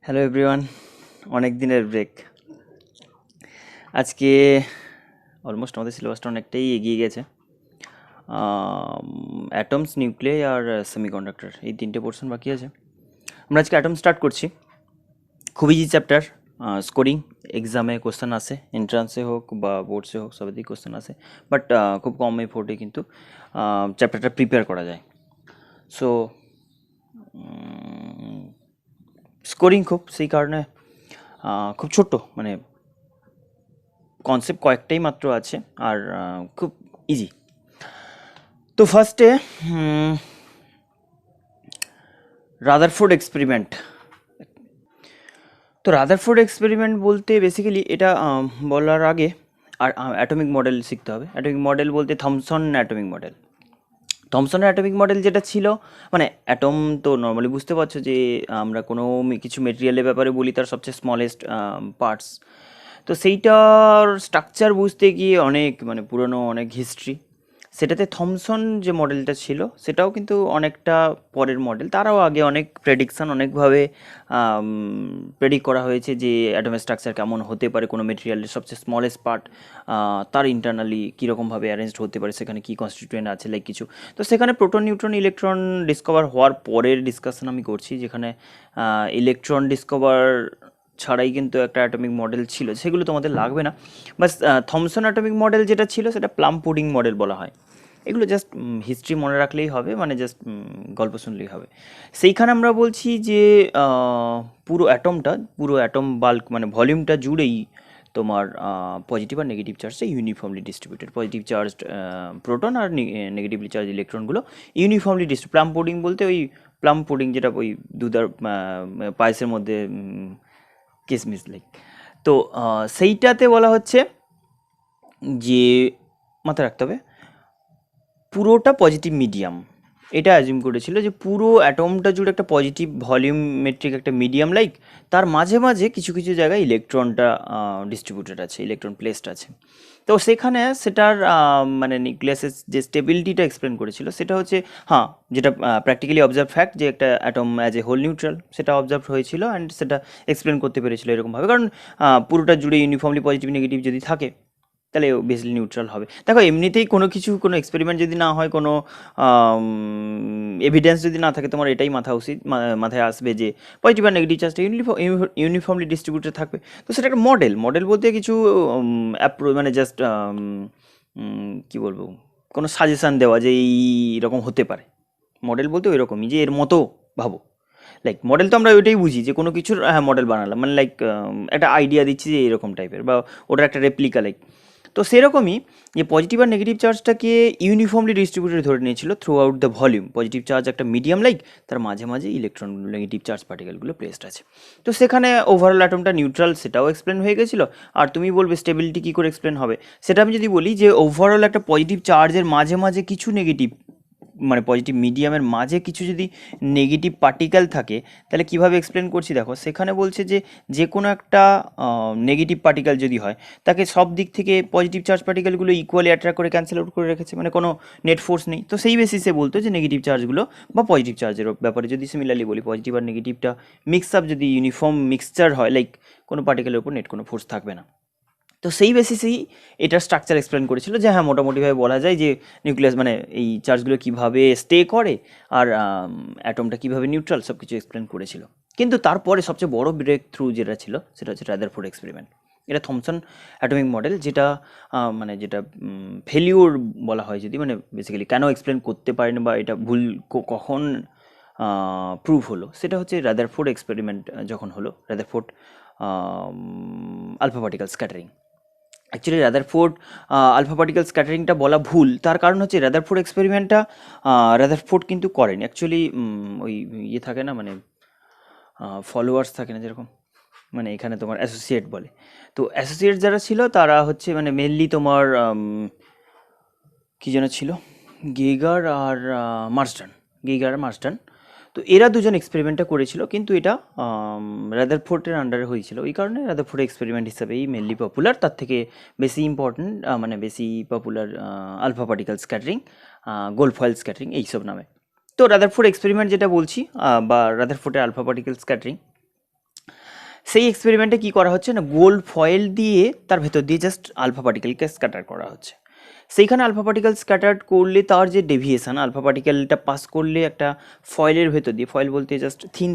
Hello everyone, অনেক দিনের break. আজকে অলমোস্ট আমাদের সিলেবাসটা অনেকটাই এগিয়ে গেছে। অ্যাটমস, নিউক্লিয়াই আর সেমিকন্ডাক্টর, এই তিনটে পোর্শন বাকি আছে। আমরা আজকে অ্যাটম স্টার্ট করছি। খুব ইজি চ্যাপ্টার। স্কোরিং এক্সামে কোশ্চেন আসে, এন্ট্রান্সে হোক বা বোর্ডসে হোক, সবেতেই কোশ্চেন আসে। বাট খুব কম এফোর্টে কিন্তু চ্যাপ্টারটা প্রিপেয়ার করা যায়। সো স্কোরিং খুব, সেই কারণে খুব ছোট্ট, মানে কনসেপ্ট কয়েকটাই মাত্র আছে আর খুব ইজি। তো ফার্স্টে রাদারফোর্ড এক্সপেরিমেন্ট। তো রাদারফোর্ড এক্সপেরিমেন্ট বলতে বেসিক্যালি এটা বলার আগে আর অ্যাটমিক মডেল শিখতে হবে। অ্যাটমিক মডেল বলতে থমসন অ্যাটমিক মডেল। থমসনের অ্যাটমিক মডেল যেটা ছিল, মানে অ্যাটম তো নর্মালি বুঝতে পারছো যে আমরা কোনো কিছু মেটেরিয়ালের ব্যাপারে বলি তার সবচেয়ে স্মলেস্ট পার্টস। তো সেইটার স্ট্রাকচার বুঝতে গিয়ে অনেক, মানে পুরনো অনেক হিস্ট্রি। সেটাতে থমসন যে মডেলটা ছিল সেটাও কিন্তু অনেকটা পরের মডেল। তারাও আগে অনেক প্রেডিকশান অনেকভাবে প্রেডিক্ট করা হয়েছে যে অ্যাটমের স্ট্রাকচার কেমন হতে পারে, কোনো মেটেরিয়ালের সবচেয়ে স্মলেস্ট পার্ট তার ইন্টারনালি কীরকমভাবে অ্যারেঞ্জড হতে পারে, সেখানে কী কনস্টিটিউয়েন্ট আছে লাইক কিছু। তো সেখানে প্রোটন, নিউট্রন, ইলেকট্রন ডিসকভার হওয়ার পরের ডিসকাশন আমি করছি, যেখানে ইলেকট্রন ডিসকভার ছাড়াই কিন্তু একটা অ্যাটমিক মডেল ছিল, সেগুলো তোমাদের লাগবে না। বাস থমসন অ্যাটমিক মডেল যেটা ছিল সেটা প্লাম পুডিং মডেল বলা হয়। এগুলো জাস্ট হিস্ট্রি মনে রাখলেই হবে, মানে জাস্ট গল্প শুনলেই হবে। সেইখানে আমরা বলছি যে পুরো অ্যাটম বাল্ক মানে ভলিউমটা জুড়েই তোমার পজিটিভ আর নেগেটিভ চার্জটা uniformly distributed. Positive charge proton আর নেগেটিভলি চার্জ ইলেকট্রনগুলো ইউনিফর্মলি ডিস্ট্রিবিউট। প্লাম পুডিং বলতে ওই প্লাম পুডিং যেটা ওই দুধার পায়েসের মধ্যে কিসমিস লাইক। তো সেইটাতে বলা হচ্ছে যে মাথায় রাখতে হবে পুরোটা পজিটিভ মিডিয়াম। এটা অ্যাজিউম করেছিল যে পুরো অ্যাটমটা জুড়ে একটা পজিটিভ ভলিউমেট্রিক একটা মিডিয়াম লাইক, তার মাঝে মাঝে কিছু কিছু জায়গায় ইলেকট্রনটা ডিস্ট্রিবিউটেড আছে, ইলেকট্রন প্লেসড আছে। তো সেখানে সেটার মানে নিউক্লিয়াসের যে স্টেবিলিটিটা এক্সপ্লেন করেছিল সেটা হচ্ছে, হ্যাঁ, যেটা প্র্যাকটিক্যালি অবজার্ভ ফ্যাক্ট যে একটা atom as a whole neutral, সেটা অবজার্ভ হয়েছিল অ্যান্ড সেটা এক্সপ্লেন করতে পেরেছিল এরকমভাবে। কারণ পুরোটা জুড়ে ইউনিফর্মলি পজিটিভ নেগেটিভ যদি থাকে তাহলে বেসিক্যালি নিউট্রাল হবে। দেখো এমনিতেই কোনো কিছু, কোনো এক্সপেরিমেন্ট যদি না হয়, কোনো এভিডেন্স যদি না থাকে, তোমার এটাই মাথায় আসবে যে পজিটিভ আর নেগেটিভ চার্জটা ইউনিফর্মলি ডিস্ট্রিবিউটেড থাকবে। তো সেটা একটা মডেল বলতে কিছু মানে জাস্ট কী বলবো, কোনো সাজেশান দেওয়া যে এইরকম হতে পারে। মডেল বলতে ওই রকমই, যে এর মতো ভাবো। লাইক মডেল তো আমরা ওইটাই বুঝি যে কোনো কিছুর, হ্যাঁ, মডেল বানালাম, মানে লাইক একটা আইডিয়া দিচ্ছি যে এরকম টাইপের, বা ওটার একটা রেপ্লিকা লাইক। তো সেরকমই যে পজিটিভ আর নেগেটিভ চার্জটাকে ইউনিফর্মলি ডিস্ট্রিবিউটেড ধরে নিয়েছিল through out the volume. Positive charge একটা মিডিয়াম লাইক, তার মাঝে মাঝে ইলেকট্রন নেগেটিভ চার্জ পার্টিকেলগুলো প্লেসড আছে। তো সেখানে ওভারঅল অ্যাটমটা নিউট্রাল, সেটাও এক্সপ্লেন হয়ে গেছিলো। আর তুমি বলবে স্টেবিলিটি কী করে এক্সপ্লেন হবে, সেটা আমি যদি বলি যে ওভারঅল একটা পজিটিভ চার্জের মাঝে মাঝে কিছু নেগেটিভ, মানে পজিটিভ মিডিয়ামের মাঝে কিছু যদি নেগেটিভ পার্টিকেল থাকে, তাহলে কীভাবে এক্সপ্লেন করছি দেখো। সেখানে বলছে যে যে কোনো একটা নেগেটিভ পার্টিকেল যদি হয়, তাকে সব দিক থেকে পজিটিভ চার্জ পার্টিকেলগুলো ইকুয়ালি অ্যাট্রাক্ট করে ক্যান্সেল আউট করে রেখেছে, মানে কোনো নেট ফোর্স নেই। তো সেই বেসিসে বলতো যে নেগেটিভ চার্জগুলো বা পজিটিভ চার্জের ব্যাপারে যদি সিমিলারলি বলি, পজিটিভ আর নেগেটিভটা মিক্স আপ যদি ইউনিফর্ম মিক্সচার হয়, লাইক কোনো পার্টিকেলের উপর নেট কোনো ফোর্স থাকবে না। তো সেই বেসিসেই এটার স্ট্রাকচার এক্সপ্লেন করেছিল যে হ্যাঁ, মোটামুটিভাবে বলা যায় যে নিউক্লিয়াস মানে এই চার্জগুলো কীভাবে স্টে করে আর অ্যাটমটা কীভাবে নিউট্রাল, সব কিছু এক্সপ্লেন করেছিল। কিন্তু তারপরে সবচেয়ে বড় ব্রেক থ্রু যেটা ছিল সেটা হচ্ছে রাদারফোর্ড এক্সপেরিমেন্ট। এটা থমসন অ্যাটমিক মডেল, যেটা মানে যেটা ফেলিওর বলা হয় যদি, মানে বেসিক্যালি কেন এক্সপ্লেন করতে পারেনি বা এটা ভুল কখন প্রুভ হলো, সেটা হচ্ছে রাদারফোর্ড এক্সপেরিমেন্ট যখন হলো, Rutherford alpha particle scattering. Actually Rutherford alpha particle স্ক্যাটারিংটা বলা ভুল, তার কারণ হচ্ছে রাদারফোর্ড এক্সপেরিমেন্টটা রাদারফোর্ড কিন্তু করেন। অ্যাকচুয়ালি ওই ইয়ে থাকে না, মানে ফলোয়ার্স থাকে না যেরকম, মানে এখানে তোমার অ্যাসোসিয়েট বলে। তো অ্যাসোসিয়েট যারা ছিল তারা হচ্ছে মানে মেনলি তোমার কী যেন ছিল, গেইগার আর মার্স্টন। তো এরা দুজন এক্সপেরিমেন্টটা করেছিল, কিন্তু এটা রাদারফোর্ডের আন্ডারে হয়েছিল, ওই কারণে রাদারফোর্ড এক্সপেরিমেন্ট হিসাবেই মেনলি পপুলার। তার থেকে বেশি ইম্পর্ট্যান্ট, মানে বেশি popular alpha particle scattering, gold foil scattering, এইসব নামে। তো রাদারফোর্ড এক্সপেরিমেন্ট যেটা বলছি, বা রাদারফোর্ডের আলফা পার্টিকেল স্ক্যাটারিং, সেই এক্সপেরিমেন্টে কি করা হচ্ছে না, গোল্ড ফয়েল দিয়ে তার ভেতর দিয়ে জাস্ট আলফা পার্টিকেলকে স্ক্যাটার করা হচ্ছে। সেইখানে আলফা পার্টিকেল স্ক্যাটার করলে তার যে ডেভিয়েশন, আলফা পার্টিকেলটা পাস করলে একটা ফয়েলের ভেতর দিয়ে, ফয়েল বলতে just thin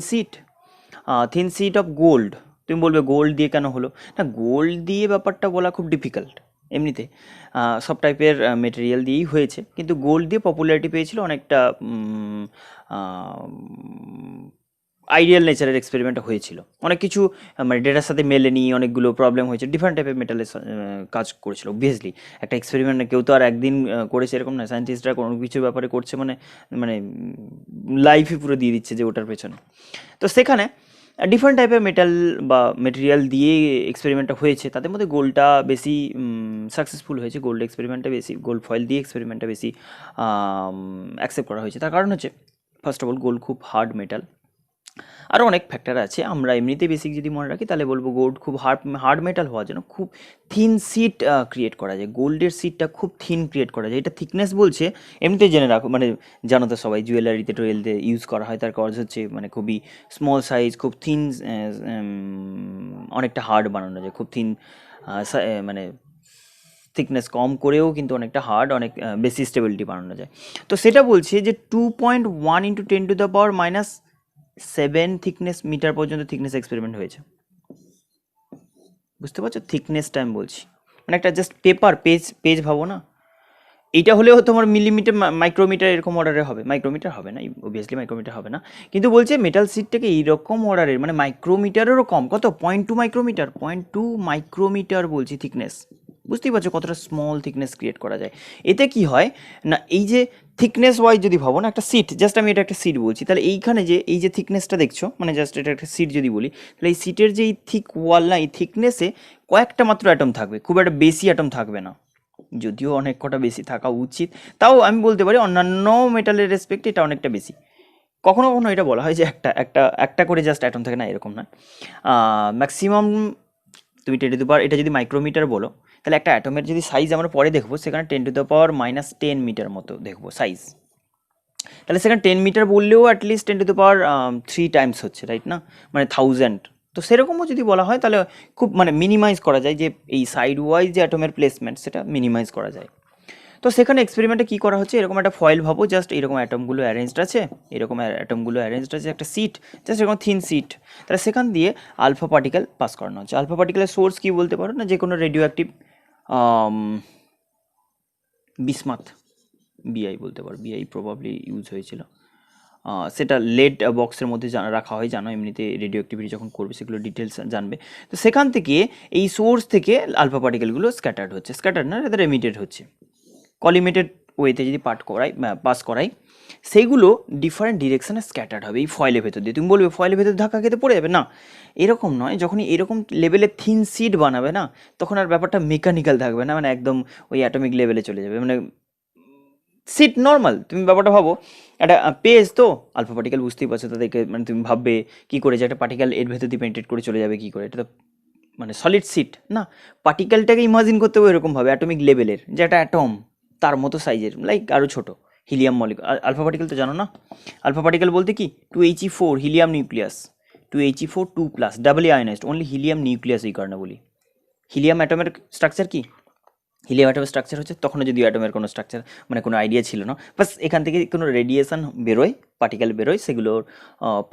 sheet of gold. তুমি বলবে গোল্ড দিয়ে কেন হলো না, গোল্ড দিয়ে ব্যাপারটা বলা খুব ডিফিকাল্ট। এমনিতে সব টাইপের মেটেরিয়াল দিয়েই হয়েছে, কিন্তু গোল্ড দিয়ে পপুলারিটি পেয়েছিল অনেকটা আইডিয়াল নেচারের এক্সপেরিমেন্ট হয়েছিল, অনেক কিছু মানে ডেটার সাথে মেলেনি, অনেকগুলো প্রবলেম হয়েছে, ডিফারেন্ট টাইপের মেটালের কাজ করেছিল। অবভিয়াসলি একটা এক্সপেরিমেন্ট কেউ তো আর একদিন করেছে এরকম না, সায়েন্টিস্টরা কোনো কিছুর ব্যাপারে করছে মানে মানে লাইফই পুরো দিয়ে দিচ্ছে যে ওটার পেছনে। তো সেখানে ডিফারেন্ট টাইপের মেটাল বা মেটেরিয়াল দিয়ে এক্সপেরিমেন্টটা হয়েছে, তাদের মধ্যে গোল্ডটা বেশি সাকসেসফুল হয়েছে, গোল্ড এক্সপেরিমেন্টটা বেশি, গোল্ড ফয়েল দিয়ে এক্সপেরিমেন্টটা বেশি অ্যাকসেপ্ট করা হয়েছে। তার কারণ হচ্ছে ফার্স্ট অফ অল গোল্ড খুব হার্ড মেটাল, আরও অনেক ফ্যাক্টর আছে, আমরা এমনিতে বেসিক যদি মনে রাখি তাহলে বলবো গোল্ড খুব হার্ড মেটাল হওয়ার জন্য খুব থিন সিট ক্রিয়েট করা যায়, গোল্ডের সিটটা খুব থিন ক্রিয়েট করা যায়। এটা থিকনেস বলছে এমনিতে জেনে রাখো, মানে জানো তো সবাই, জুয়েলারিতে টুয়েলতে ইউজ করা হয়, তার কাজ হচ্ছে মানে খুবই স্মল সাইজ, খুব থিন, অনেকটা হার্ড বানানো যায়, খুব থিন মানে থিকনেস কম করেও কিন্তু অনেকটা হার্ড, অনেক বেশি স্টেবিলিটি বানানো যায়। তো সেটা বলছে যে 2.1 × 10⁻⁷ থিকনেস মিটার পর্যন্ত থিকনেস এক্সপেরিমেন্ট হয়েছে। বুঝতে পারছো থিকনেসটা আমি বলছি, মানে একটা জাস্ট পেপার পেজ ভাবো না, এইটা হলেও তোমার মিলিমিটার মাইক্রোমিটার এরকম অর্ডারের হবে, মাইক্রোমিটার হবে না অবভিয়াসলি, মাইক্রোমিটার হবে না, কিন্তু বলছে মেটাল সিটটাকে এইরকম অর্ডারের, মানে মাইক্রোমিটারেরও কম, কত 0.2 মাইক্রোমিটার বলছি থিকনেস। বুঝতেই পারছো কতটা স্মল থিকনেস ক্রিয়েট করা যায়। এতে কি হয় না, এই যে থিকনেস ওয়াইজ যদি ভাবো না, একটা সিট, জাস্ট আমি এটা একটা সিট বলছি, তাহলে এইখানে যে এই যে থিকনেসটা দেখছো, মানে জাস্ট এটা একটা সিট যদি বলি, তাহলে এই সিটের যে এই থিক ওয়াল না, এই থিকনেসে কয়েকটা মাত্র অ্যাটম থাকবে, খুব একটা বেশি অ্যাটম থাকবে না, যদিও অনেক কটা বেশি থাকা উচিত, তাও আমি বলতে পারি অন্যান্য মেটালের রেসপেক্ট এটা অনেকটা বেশি। কখনো কখনো এটা বলা হয় যে একটা একটা একটা করে জাস্ট অ্যাটম থাকে না, এরকম না, ম্যাক্সিমাম তুমি 10⁻, এটা যদি মাইক্রোমিটার বলো, তাহলে একটা অ্যাটমের যদি সাইজ আমরা পরে দেখবো, সেখানে 10⁻⁻10 মিটার মতো দেখবো সাইজ, তাহলে সেখানে 10 মিটার বললেও অ্যাটলিস্ট 10⁻³ টাইমস হচ্ছে, রাইট না, মানে 1000। তো সেরকমও যদি বলা হয় তাহলে খুব মানে মিনিমাইজ করা যায়, যে এই সাইড ওয়াইজ যে অ্যাটমের প্লেসমেন্ট সেটা মিনিমাইজ করা যায়। তো সেখানে এক্সপেরিমেন্টে কী করা হচ্ছে, এরকম একটা ফয়েল ভাবো, জাস্ট এরকম অ্যাটমগুলো অ্যারেঞ্জড আছে, এরকম অ্যাটমগুলো অ্যারেঞ্জড আছে, একটা সিট, জাস্ট এরকম থিন সিট, তাহলে সেখান দিয়ে আলফা পার্টিকেল পাস করানো হচ্ছে। আলফা পার্টিকেলের সোর্স কী বলতে পারো না, যে কোনো রেডিও অ্যাক্টিভ বিসমাথ, বিআই বলতে পারো, বিআই প্রবাবলি ইউজ হয়েছিল, সেটা লেড বক্সের মধ্যে রাখা হয়, জানো এমনিতে রেডিও অ্যাক্টিভিটি যখন করবে সেগুলো ডিটেলস জানবে। তো সেখান থেকে এই সোর্স থেকে আলফা পার্টিকেলগুলো স্ক্যাটার্ড না তাদের এমিটেড হচ্ছে, কলিমেটেড ওয়েতে যদি পাস করাই, সেইগুলো ডিফারেন্ট ডিরেকশানে স্ক্যাটার্ড হবে এই ফয়েলের ভেতর দিয়ে। তুমি বলবে ফয়েলের ভেতর ধাক্কা খেতে পড়ে যাবে, না এরকম নয়, যখনই এরকম লেভেলের থিন সিট বানাবে না, তখন আর ব্যাপারটা মেকানিক্যাল থাকবে না, মানে একদম ওই অ্যাটমিক লেভেলে চলে যাবে, মানে সিট নর্মাল। তুমি ব্যাপারটা ভাবো, একটা পেজ তো আলফা পার্টিকেল, বুঝতেই পারছো তাদেরকে, মানে তুমি ভাববে কী করে যে একটা পার্টিকেল এর ভেতর দিয়ে পেনিট্রেট করে চলে যাবে কী করে, এটা তো মানে সলিড সিট না, পার্টিকেলটাকে ইমাজিন করতে হবে এরকমভাবে অ্যাটমিক লেভেলের, যে একটা অ্যাটম তার মতো সাইজের, লাইক আরও ছোটো হিলিয়াম মলিকুল। আলফা পার্টিকেল তো জানো না, আলফা পার্টিকেল বলতে কি 2He4 helium nucleus, 2He4 2+, ডাবলি ionised, only helium nucleus, এই কারণে বলি। হিলিয়াম অ্যাটমের স্ট্রাকচার কি, হিলিয়াম অ্যাটমের স্ট্রাকচার হচ্ছে, তখনও যদিও অ্যাটমের কোনো স্ট্রাকচার মানে কোনো আইডিয়া ছিল না, বাস এখান থেকে কোনো রেডিয়েশন বেরোয়, পার্টিকেল বেরোয়, সেগুলোর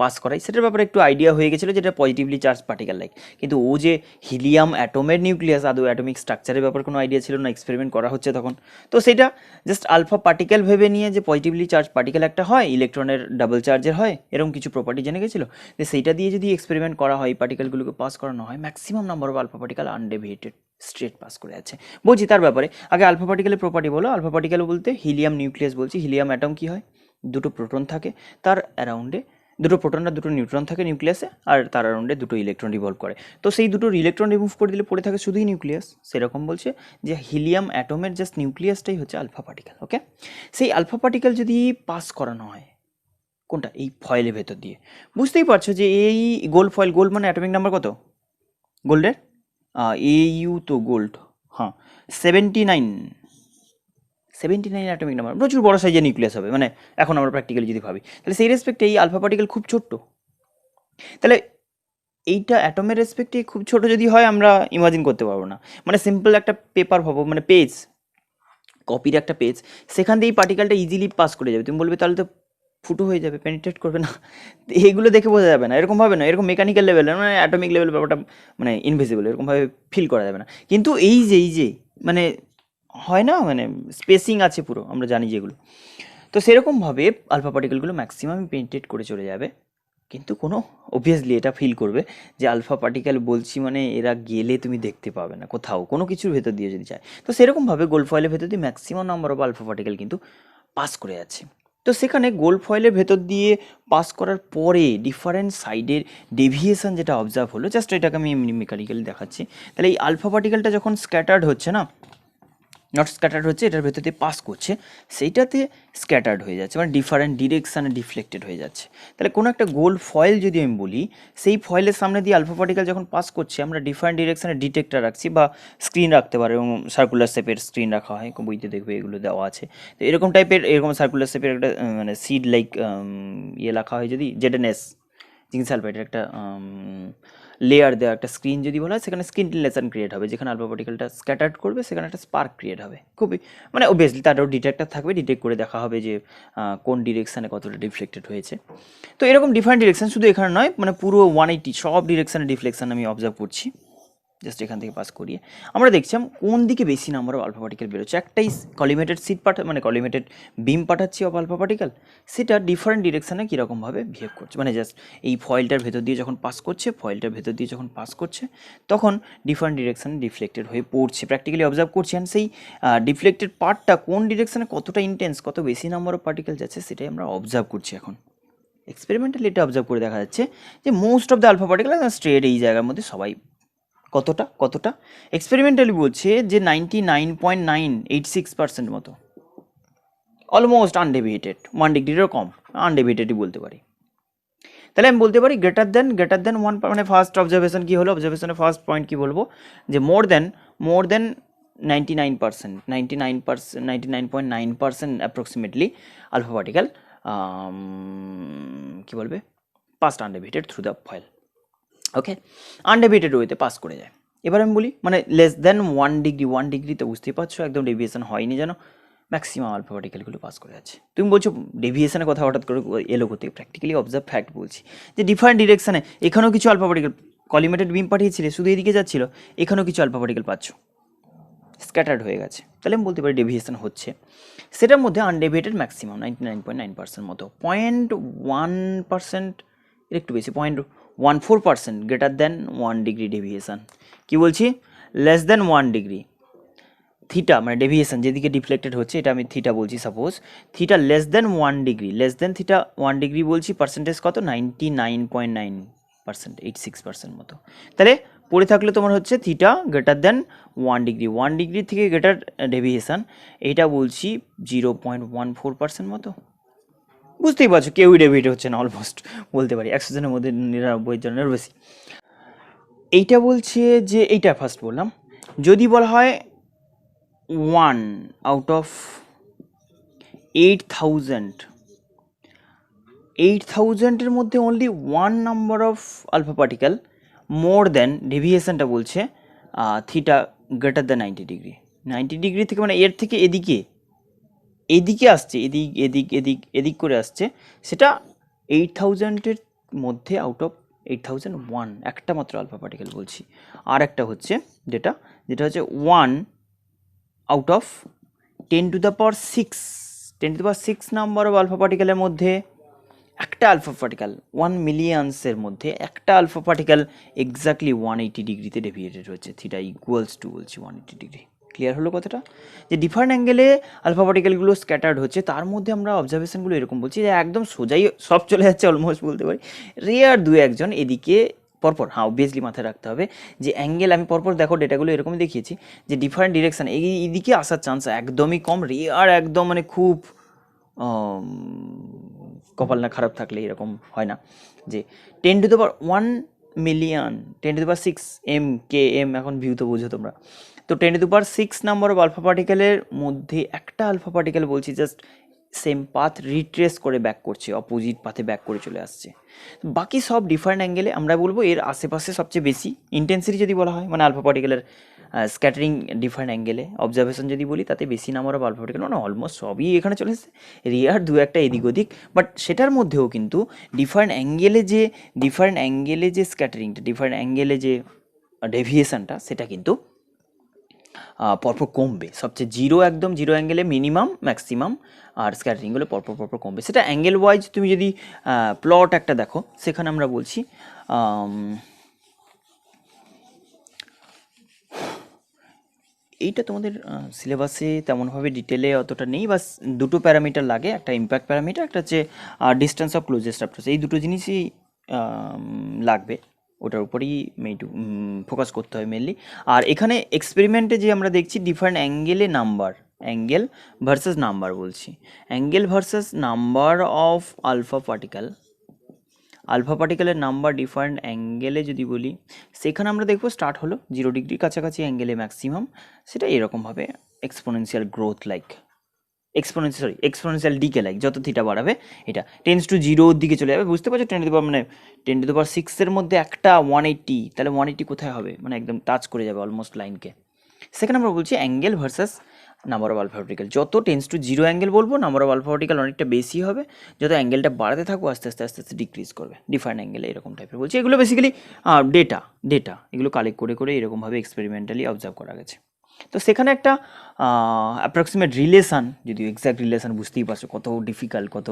পাস করায়, সেটার ব্যাপারে একটু আইডিয়া হয়ে গেছিলো, যেটা পজিটিভলি চার্জ পার্টিকেল লাইক। কিন্তু ও যে হিলিয়াম অ্যাটমের নিউক্লিয়াস, আদৌ অ্যাটমিক স্ট্রাকচারের ব্যাপারে কোনো আইডিয়া ছিল না, এক্সপেরিমেন্ট করা হচ্ছে তখন। তো সেটা জাস্ট আলফা পার্টিকেল ভেবে নিয়ে যে পজিটিভলি চার্জ পার্টিকেল একটা হয়, ইলেকট্রনের ডাবল চার্জের হয়, এরকম কিছু প্রপার্টি জেনে গেছিলো, যে সেইটা দিয়ে যদি এক্সপেরিমেন্ট করা হয়, পার্টিকেলগুলোকে পাস করানো হয়, maximum number of alpha particle undeviated straight pass করে আছে। বলছি তার ব্যাপারে, আগে আলফা পার্টিকেলের প্রপার্টি বলো। আলফা পার্টিকেল বলতে হিলিয়াম নিউক্লিয়াস বলছি, হিলিয়াম অ্যাটম কী হয়, দুটো প্রোটন থাকে, তার অ্যারাউন্ডে দুটো প্রোটন আর দুটো নিউট্রন থাকে নিউক্লিয়াসে, আর তার অ্যারাউন্ডে দুটো ইলেকট্রন রিভলভ করে। তো সেই দুটো ইলেকট্রন রিমুভ করে দিলে পড়ে থাকে শুধুই নিউক্লিয়াস, সেরকম বলছে যে হিলিয়াম অ্যাটমের জাস্ট নিউক্লিয়াসটাই হচ্ছে আলফা পার্টিকেল। ওকে, সেই আলফা পার্টিকেল যদি পাস করানো হয় কোনটা, এই ফয়েলের ভেতর দিয়ে, বুঝতেই পারছো যে এই গোল্ড ফয়েল, গোল্ড মানে অ্যাটমিক নাম্বার কত গোল্ডের, AU তো গোল্ড, হ্যাঁ 79 অ্যাটমিক নাম্বার, প্রচুর বড় সাইজের নিউক্লিয়াস হবে, মানে এখন আমরা প্র্যাকটিক্যালি যদি ভাবি, তাহলে সেই রেসপেক্টে এই আলফা পার্টিকেল খুব ছোট্ট। তাহলে এইটা অ্যাটমের রেসপেক্টে খুব ছোট যদি হয় আমরা ইমাজিন করতে পারবো না। মানে সিম্পল একটা পেপার ভাবো, মানে পেজ, কপির একটা পেজ, সেখান দিয়ে এই পার্টিকেলটা ইজিলি পাস করে যাবে। তুমি বলবে তাহলে তো ফুটো হয়ে যাবে, পেনিট্রেট করবে না। তো এগুলো দেখে বোঝা যাবে না, এরকম ভাবে না, এরকম মেকানিক্যাল লেভেলে, মানে অ্যাটমিক লেভেল ব্যাপারটা মানে ইনভিজিবল, এরকমভাবে ফিল করা যাবে না। কিন্তু এই যে মানে হয় না, মানে স্পেসিং আছে পুরো, আমরা জানি যেগুলো, তো সেরকমভাবে আলফা পার্টিকেলগুলো ম্যাক্সিমাম পেনিট্রেট করে চলে যাবে। কিন্তু কোনো অবভিয়াসলি এটা ফিল করবে যে আলফা পার্টিকেল বলছি মানে এরা গেলে তুমি দেখতে পাবে না কোথাও, কোনো কিছুর ভেতর দিয়ে যদি যায়। তো সেরকমভাবে গোল্ড ফয়েলের ভেতর দিয়ে maximum number of alpha particle কিন্তু পাস করে যাচ্ছে। তো সেখানে গোল্ড ফয়েলের ভেতর দিয়ে পাস করার পরে ডিফারেন্ট সাইডের ডেভিয়েশন যেটা অবজার্ভ হলো, জাস্ট এটাকে আমি এমনি মেকানিক্যালি দেখাচ্ছি। তাহলে এই আলফা পার্টিকেলটা যখন স্ক্যাটার্ড হচ্ছে না, নট স্ক্যাটার্ড হচ্ছে, এটার ভেতর দিয়ে পাস করছে, সেইটাতে স্ক্যাটার্ড হয়ে যাচ্ছে, মানে ডিফারেন্ট ডিরেকশানে ডিফ্লেক্টেড হয়ে যাচ্ছে। তাহলে কোনো একটা গোল্ড ফয়েল যদি আমি বলি, সেই ফয়েলের সামনে দিয়ে আলফা পার্টিকেল যখন পাস করছে, আমরা ডিফারেন্ট ডিরেকশানে ডিটেক্টর রাখছি বা স্ক্রিন রাখতে পারি, এবং সার্কুলার শেপের স্ক্রিন রাখা হয়, বইতে দেখবে এগুলো দেওয়া আছে। তো এরকম টাইপের, এরকম সার্কুলার শেপের একটা মানে সিড লাইক ইয়ে রাখা হয়, যদি জেডএনএস জিঙ্ক সালফাইডের একটা লেয়ার দেওয়া একটা স্ক্রিন যদি বলা হয়, সেখানে স্ক্রিন লেসন ক্রিয়েট হবে, যেখানে আলফা পার্টিকেলটা স্ক্যাটার্ড করবে, সেখানে একটা স্পার্ক ক্রিয়েট হবে। খুবই মানে অবভিয়াসলি তারও ডিটেক্টর থাকবে, ডিটেক্ট করে দেখা হবে যে কোন ডিরেকশানে কতটা ডিফ্লেক্টেড হয়েছে। তো এরকম ডিফারেন্ট ডিরেকশান শুধু এখানে নয়, মানে পুরো 180 সব ডিরেকশানে ডিফ্লেকশান আমি অবজার্ভ করছি। জাস্ট এখান থেকে পাস করিয়ে আমরা দেখছিলাম কোন দিকে বেশি নাম্বার অফ আলফা পার্টিকেল বেরোচ্ছে। একটাই কলিমেটেড সিট মানে কলিমেটেড বিম পাঠাচ্ছি অফ আলফা পার্টিকেল, সেটা ডিফারেন্ট ডিরেকশানে কীরকমভাবে বিহেভ করছে, মানে জাস্ট এই ফয়েলটার ভেতর দিয়ে যখন পাস করছে, ফয়েলটার ভেতর দিয়ে যখন পাস করছে, তখন ডিফারেন্ট ডিরেকশানে ডিফ্লেক্টেড হয়ে পড়ছে, প্র্যাকটিক্যালি অবজার্ভ করছি। অ্যান্ড সেই ডিফ্লেক্টেড পার্টটা কোন ডিরেকশানে কতটা ইন্টেন্স, কত বেশি নাম্বার অফ পার্টিকেল যাচ্ছে, সেটাই আমরা অবজার্ভ করছি এখন। এক্সপেরিমেন্টালি এটা অবজার্ভ করে দেখা যাচ্ছে যে most of the alpha particle straight এই জায়গার মধ্যে সবাই কতটা এক্সপেরিমেন্টালি বলছে যে 99.986% মতো, অলমোস্ট আনডেভিয়েটেড, 1 ডিগ্রিরও কম, আনডেভিয়েটেডই বলতে পারি। তাহলে আমি বলতে পারি গ্রেটার দেন 1, মানে ফার্স্ট অবজারভেশন কী হলো, অবজারভেশনের ফার্স্ট পয়েন্ট কী বলবো, যে মোর দেন 99%, 99.9% অ্যাপ্রক্সিমেটলি আলফা পার্টিকেল কী বলবে, পাস্ট আনডেভিয়েটেড থ্রু দ্য ফয়েল। ওকে, আনডেভিয়েটেড ওয়েতে পাস করে যায়। এবার আমি বলি মানে লেস দেন 1 ডিগ্রি তো বুঝতেই পারছো একদম ডেভিয়েশন হয়নি যেন, ম্যাক্সিমাম আলফা পার্টিকেলগুলো পাস করে যাচ্ছে। তুমি বলছো ডেভিয়েশনের কথা হঠাৎ করে এলো কোথায়, প্র্যাকটিক্যালি অবজার্ভ ফ্যাক্ট বলছি যে ডিফারেন্ট ডিরেকশানে এখানেও কিছু আলফা পার্টিকেল, কলিমেটেড বিম পাঠিয়েছিলে শুধু এদিকে যাচ্ছিল, এখানেও কিছু আলফা পার্টিকেল পাচ্ছ, স্ক্যাটার্ড হয়ে গেছে। তাহলে আমি বলতে পারি ডেভিয়েশন হচ্ছে। সেটার মধ্যে আনডেভিয়েটেড ম্যাক্সিমাম 99.9% মতো, 0.1% এর একটু বেশি, 0.14% গ্রেটার দেন 1 ডিগ্রি ডেভিয়েশন। কী বলছি, লেস দেন 1 ডিগ্রি থিটা, মানে ডেভিয়েশন যেদিকে ডিফ্লেক্টেড হচ্ছে, এটা আমি থিটা বলছি suppose, theta less than 1 degree, less than theta 1 degree বলছি, পার্সেন্টেজ কত, 99.9%, 86% মতো। তাহলে পড়ে থাকলে তোমার হচ্ছে থিটা গ্রেটার দেন 1 ডিগ্রি, 1 ডিগ্রি থেকে গ্রেটার ডেভিয়েশন, এইটা বলছি 0.14% মতো। বুঝতেই পারছো কেউই ডেভিয়েট হচ্ছে না, অলমোস্ট বলতে পারি 100 জনের মধ্যে 99 জনের বেশি। এইটা বলছে যে, এইটা ফার্স্ট বললাম, যদি বলা হয় 1 আউট অফ 8,000-এর মধ্যে only 1 number of alpha particle more then, ডেভিয়েশনটা বলছে theta greater than 90 degree, 90 degree থেকে মানে এর থেকে এদিকে আসছে, এদিক করে আসছে, সেটা 8,000-এর মধ্যে আউট অফ 8,001 একটা মাত্র আলফা পার্টিকেল বলছি। আর একটা হচ্ছে যেটা হচ্ছে 1 out of 10⁶ number of alpha পার্টিকেলের মধ্যে একটা আলফা পার্টিকেল, 1 মিলিয়নসের মধ্যে একটা আলফা পার্টিকেল এক্স্যাক্টলি 180 ডিগ্রিতে ডেভিয়েটেড হচ্ছে, থিটা ইকুয়ালস টু বলছি 180 ডিগ্রি। ক্লিয়ার হলো কথাটা, যে ডিফারেন্ট অ্যাঙ্গেলে আলফা পার্টিকেলগুলো স্ক্যাটার্ড হচ্ছে। তার মধ্যে আমরা অবজারভেশনগুলো এরকম বলছি যে একদম সোজাই সব চলে যাচ্ছে অলমোস্ট বলতে পারি, রেয়ার 2-1 এদিকে পরপর, হ্যাঁ অবভিয়াসলি মাথায় রাখতে হবে যে অ্যাঙ্গেল আমি পরপর দেখো ডেটাগুলো এরকমই দেখিয়েছি যে ডিফারেন্ট ডিরেকশান এইদিকে আসার চান্স একদমই কম, রেয়ার একদম, মানে খুব কপাল না খারাপ থাকলে এরকম হয় না যে 10⁻1 মিলিয়ন, 10⁶ km, এখন ভিউ তো বুঝো তোমরা, তো 10⁶ নাম্বার অফ আলফা পার্টিকেলের মধ্যে একটা আলফা পার্টিকেল বলছি জাস্ট সেম পাথ রিট্রেস করে ব্যাক করছে, অপোজিট পাথে ব্যাক করে চলে আসছে। বাকি সব ডিফারেন্ট অ্যাঙ্গেলে আমরা বলবো এর আশেপাশে সবচেয়ে বেশি ইন্টেন্সিটি যদি বলা হয়, মানে আলফা পার্টিকেলের স্ক্যাটারিং ডিফারেন্ট অ্যাঙ্গেলে অবজারভেশন যদি বলি, তাতে বেশি নাম্বার অফ আলফা পার্টিকেল, মানে অলমোস্ট সবই এখানে চলে এসেছে, রিয়ার দু একটা এদিক ওদিক, বাট সেটার মধ্যেও কিন্তু ডিফারেন্ট অ্যাঙ্গেলে যে স্ক্যাটারিংটা, ডিফারেন্ট অ্যাঙ্গেলে যে ডেভিয়েশনটা, সেটা কিন্তু পরপর কমবে। সবচেয়ে একদম জিরো অ্যাঙ্গেলে মিনিমাম, ম্যাক্সিমাম, আর স্ক্যাটারিংগুলো পরপর কমবে। সেটা অ্যাঙ্গেল ওয়াইজ তুমি যদি প্লট একটা দেখো, সেখানে আমরা বলছি এইটা তোমাদের সিলেবাসে তেমনভাবে ডিটেলে অতটা নেই, বাস দুটো প্যারামিটার লাগে, একটা ইম্প্যাক্ট প্যারামিটার, একটা হচ্ছে ডিস্টেন্স অফ ক্লোজেস্ট অ্যাপ্রোচ। এই দুটো জিনিসই লাগবে, ওটার উপরেই ফোকাস করতে হয় মেনলি। আর এখানে এক্সপেরিমেন্টে যে আমরা দেখছি ডিফারেন্ট অ্যাঙ্গেল ভার্সেস নাম্বার বলছি, angle versus number of alpha পার্টিকেলের নাম্বার ডিফারেন্ট অ্যাঙ্গেলে যদি বলি, সেখানে আমরা দেখবো স্টার্ট হলো 0 ডিগ্রির কাছাকাছি অ্যাঙ্গেলে ম্যাক্সিমাম, সেটা এরকমভাবে exponential growth like, exponential decay like, যত থিটা বাড়াবে এটা টেন্স টু 0 দিকে চলে যাবে। বুঝতে পারছো, 10⁻6 মধ্যে একটা 180, তাহলে 180 কোথায় হবে, মানে একদম টাচ করে যাবে অলমোস্ট লাইনকে। সেখানে আমরা বলছি angle versus number of alpha particle. যত টেন্স টু 0 অ্যাঙ্গেল বলবো, নাম্বার অফ আলফা পার্টিকেল অনেকটা বেশি হবে, যত অ্যাঙ্গেলটা বাড়াতে থাকবো আস্তে আস্তে ডিক্রিজ করবে ডিফারেন্ট অ্যাঙ্গেলে, এরকম টাইপের বলছি। এগুলো বেসিক্যালি ডেটা এগুলো কালেক্ট করে এরকমভাবে এক্সপেরিমেন্টালি অবজার্ভ করা গেছে। তো সেখানে একটা অ্যাপ্রক্সিমেট রিলেশান, যদিও এক্স্যাক্ট রিলেশান বুঝতেই পারছো কত ডিফিকাল্ট, কত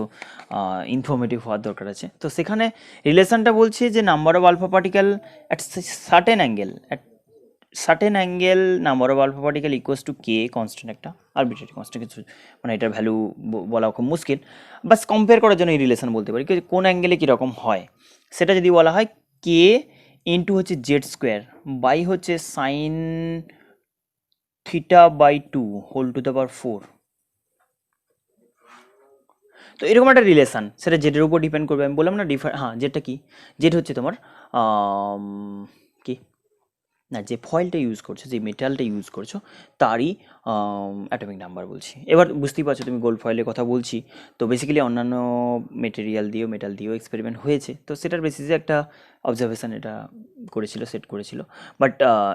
ইনফরমেটিভ হওয়ার দরকার আছে। তো সেখানে রিলেশানটা বলছে যে number of alpha particle at certain angle number of alpha particle equals to K constant, একটা আরবিট্রারি কনস্ট্যান্ট, কিছু মানে এটার ভ্যালু বলা খুব মুশকিল, বাস কম্পেয়ার করার জন্য এই রিলেশান বলতে পারি কোন অ্যাঙ্গেলে কীরকম হয়। সেটা যদি বলা হয় কে ইন্টু হচ্ছে Z² বাই হচ্ছে sine θ/2 whole to the power 4, তো এরকম একটা রিলেশান, সেটা জেডের উপর ডিপেন্ড করবে। আমি বললাম না জেডটা কি, জেড হচ্ছে তোমার কি না, যে ফয়েলটা ইউজ করছো, যে মেটালটা ইউজ করছো, তারই অ্যাটমিক নাম্বার বলছি। এবার বুঝতেই পারছো, তুমি গোল্ড ফয়েলের কথা বলছি, তো বেসিক্যালি অন্যান্য মেটাল দিয়েও এক্সপেরিমেন্ট হয়েছে, তো সেটার বেসিসে একটা অবজারভেশন এটা সেট করেছিল, বাট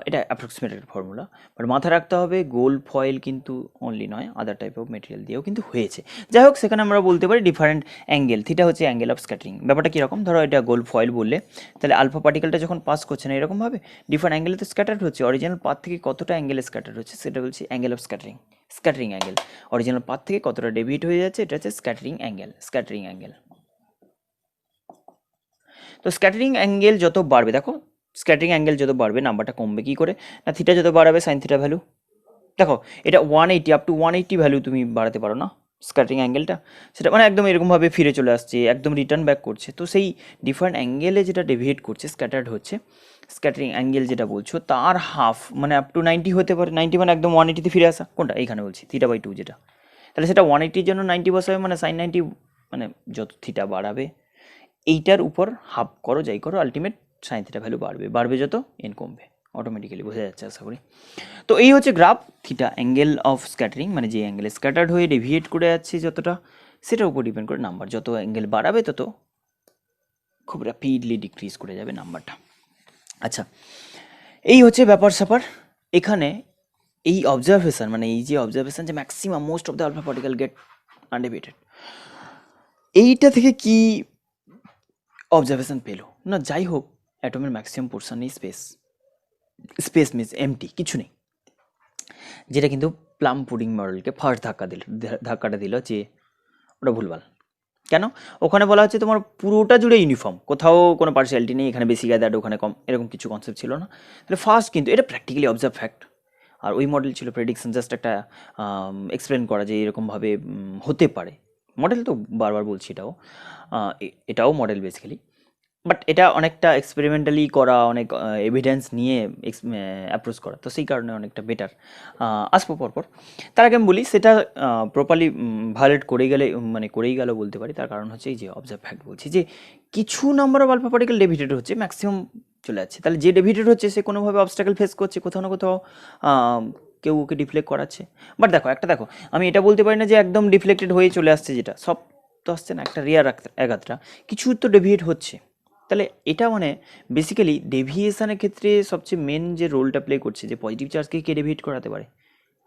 এটা অ্যাপ্রক্সিমেট একটা ফর্মুলা। বাট মাথায় রাখতে হবে গোল্ড ফয়েল কিন্তু অনলি নয়, আদার টাইপ অফ মেটেরিয়াল দিয়েও কিন্তু হয়েছে। যাই হোক, সেখানে আমরা বলতে পারি ডিফারেন্ট অ্যাঙ্গেল, থিটা হচ্ছে অ্যাঙ্গেল অফ স্ক্যাটারিং। ব্যাপারটা কীরকম, ধরো এটা গোল্ড ফয়েল বললে, তাহলে আলফা পার্টিকেলটা যখন পাস করছে না এরকমভাবে ডিফারেন্ট অ্যাঙ্গেলে তো স্ক্যাটার্ড হচ্ছে, অরিজিনাল পাথ থেকে কতটা অ্যাঙ্গেলে স্ক্যাটার্ড হচ্ছে সেটা বলছি angle of scattering angle. Original path থেকে কতটা ডেভিয়েট হয়ে যাচ্ছে, এটা হচ্ছে স্ক্যাটারিং অ্যাঙ্গেল। তো স্ক্যাটারিং অ্যাঙ্গেল যত বাড়বে, দেখো স্ক্যাটারিং অ্যাঙ্গেল যত বাড়বে নাম্বারটা কমবে কী করে, না থিটা যত বাড়াবে সাইন থিটা ভ্যালু, দেখো এটা 180 আপ টু 180 ভ্যালু তুমি বাড়াতে পারো না স্ক্যাটারিং অ্যাঙ্গেলটা, সেটা মানে একদম এরকমভাবে ফিরে চলে আসছে, একদম রিটার্ন ব্যাক করছে। তো সেই ডিফারেন্ট অ্যাঙ্গেলে যেটা ডেভিয়েট করছে, স্ক্যাটার্ড হচ্ছে, স্ক্যাটারিং অ্যাঙ্গেল যেটা বলছো তার হাফ, মানে আপ টু 90 হতে পারে, 90 মানে একদম 180তে ফিরে আসা, কোনটা এইখানে বলছি θ/2 যেটা, তাহলে সেটা 180-র জন্য 90 বসাবে, মানে সাইন 90, মানে যত থিটা বাড়াবে এইটার উপর হাফ করো, যাই করো, আলটিমেট সাইন থিটা ভ্যালু বাড়বে যত এন কমবে, অটোমেটিক্যালি বোঝা যাচ্ছে আশা করি। তো এই হচ্ছে graph theta angle of scattering, মানে যে অ্যাঙ্গেলে স্ক্যাটার্ড হয়ে ডেভিয়েট করে যাচ্ছে যতটা, সেটার উপর ডিপেন্ড করে নাম্বার, যত অ্যাঙ্গেল বাড়াবে তত খুব র্যাপিডলি ডিক্রিজ করে যাবে নাম্বারটা। আচ্ছা, এই হচ্ছে ব্যাপার স্যাপার। এখানে এই অবজারভেশন, মানে এই যে অবজারভেশন যে maximum most of the alpha particle get undeviated, এইটা থেকে কি অবজারভেশন পেলো না, যাই হোক অ্যাটমের ম্যাক্সিমাম পোর্শন নেই স্পেস মিনস এমটি, কিছু নেই, যেটা কিন্তু প্লাম পুডিং মডেলকে ফার্স্ট ধাক্কাটা দিল যে ওটা ভুলভাল। কেন, ওখানে বলা হচ্ছে তোমার পুরোটা জুড়ে ইউনিফর্ম, কোথাও কোনো পার্সিয়ালিটি নেই, এখানে বেশি গ্যাদার্ড ওখানে কম, এরকম কিছু কনসেপ্ট ছিল না। তাহলে ফার্স্ট কিন্তু এটা প্র্যাকটিক্যালি অবজার্ভ ফ্যাক্ট, আর ওই মডেল ছিল প্রেডিকশন, জাস্ট একটা এক্সপ্লেন করা যে এরকমভাবে হতে পারে। মডেল তো বারবার বলছি, এটাও মডেল বেসিক্যালি, বাট এটা অনেকটা এক্সপেরিমেন্টালি করা, অনেক এভিডেন্স নিয়ে অ্যাপ্রোচ করা, তো সেই কারণে অনেকটা বেটার। আসবো পরপর, তার আগে আমি বলি সেটা প্রপারলি ভায়োলেট করেই গেল বলতে পারি। তার কারণ হচ্ছে এই যে অবজার্ভ ফ্যাক্ট বলছি যে কিছু number of alpha particle deviated হচ্ছে, ম্যাক্সিমাম চলে যাচ্ছে, তাহলে যে ডেভিয়েটেড হচ্ছে সে কোনোভাবে অবস্টাকেল ফেস করছে, কোথাও না কোথাও কেউ ওকে ডিফ্লেক্ট করাচ্ছে। বাট দেখো একটা দেখো, আমি এটা বলতে পারি না যে একদম ডিফ্লেক্টেড হয়ে চলে আসছে, যেটা সব তো আসছে না, একটা রেয়ার একাত্রা কিছু তো ডেভিয়েট হচ্ছে। তাহলে এটা মানে বেসিক্যালি ডেভিয়েশনের ক্ষেত্রে সবচেয়ে মেন যে রোলটা প্লে করছে, যে পজিটিভ চার্জকে কে ডেভিয়েট করাতে পারে,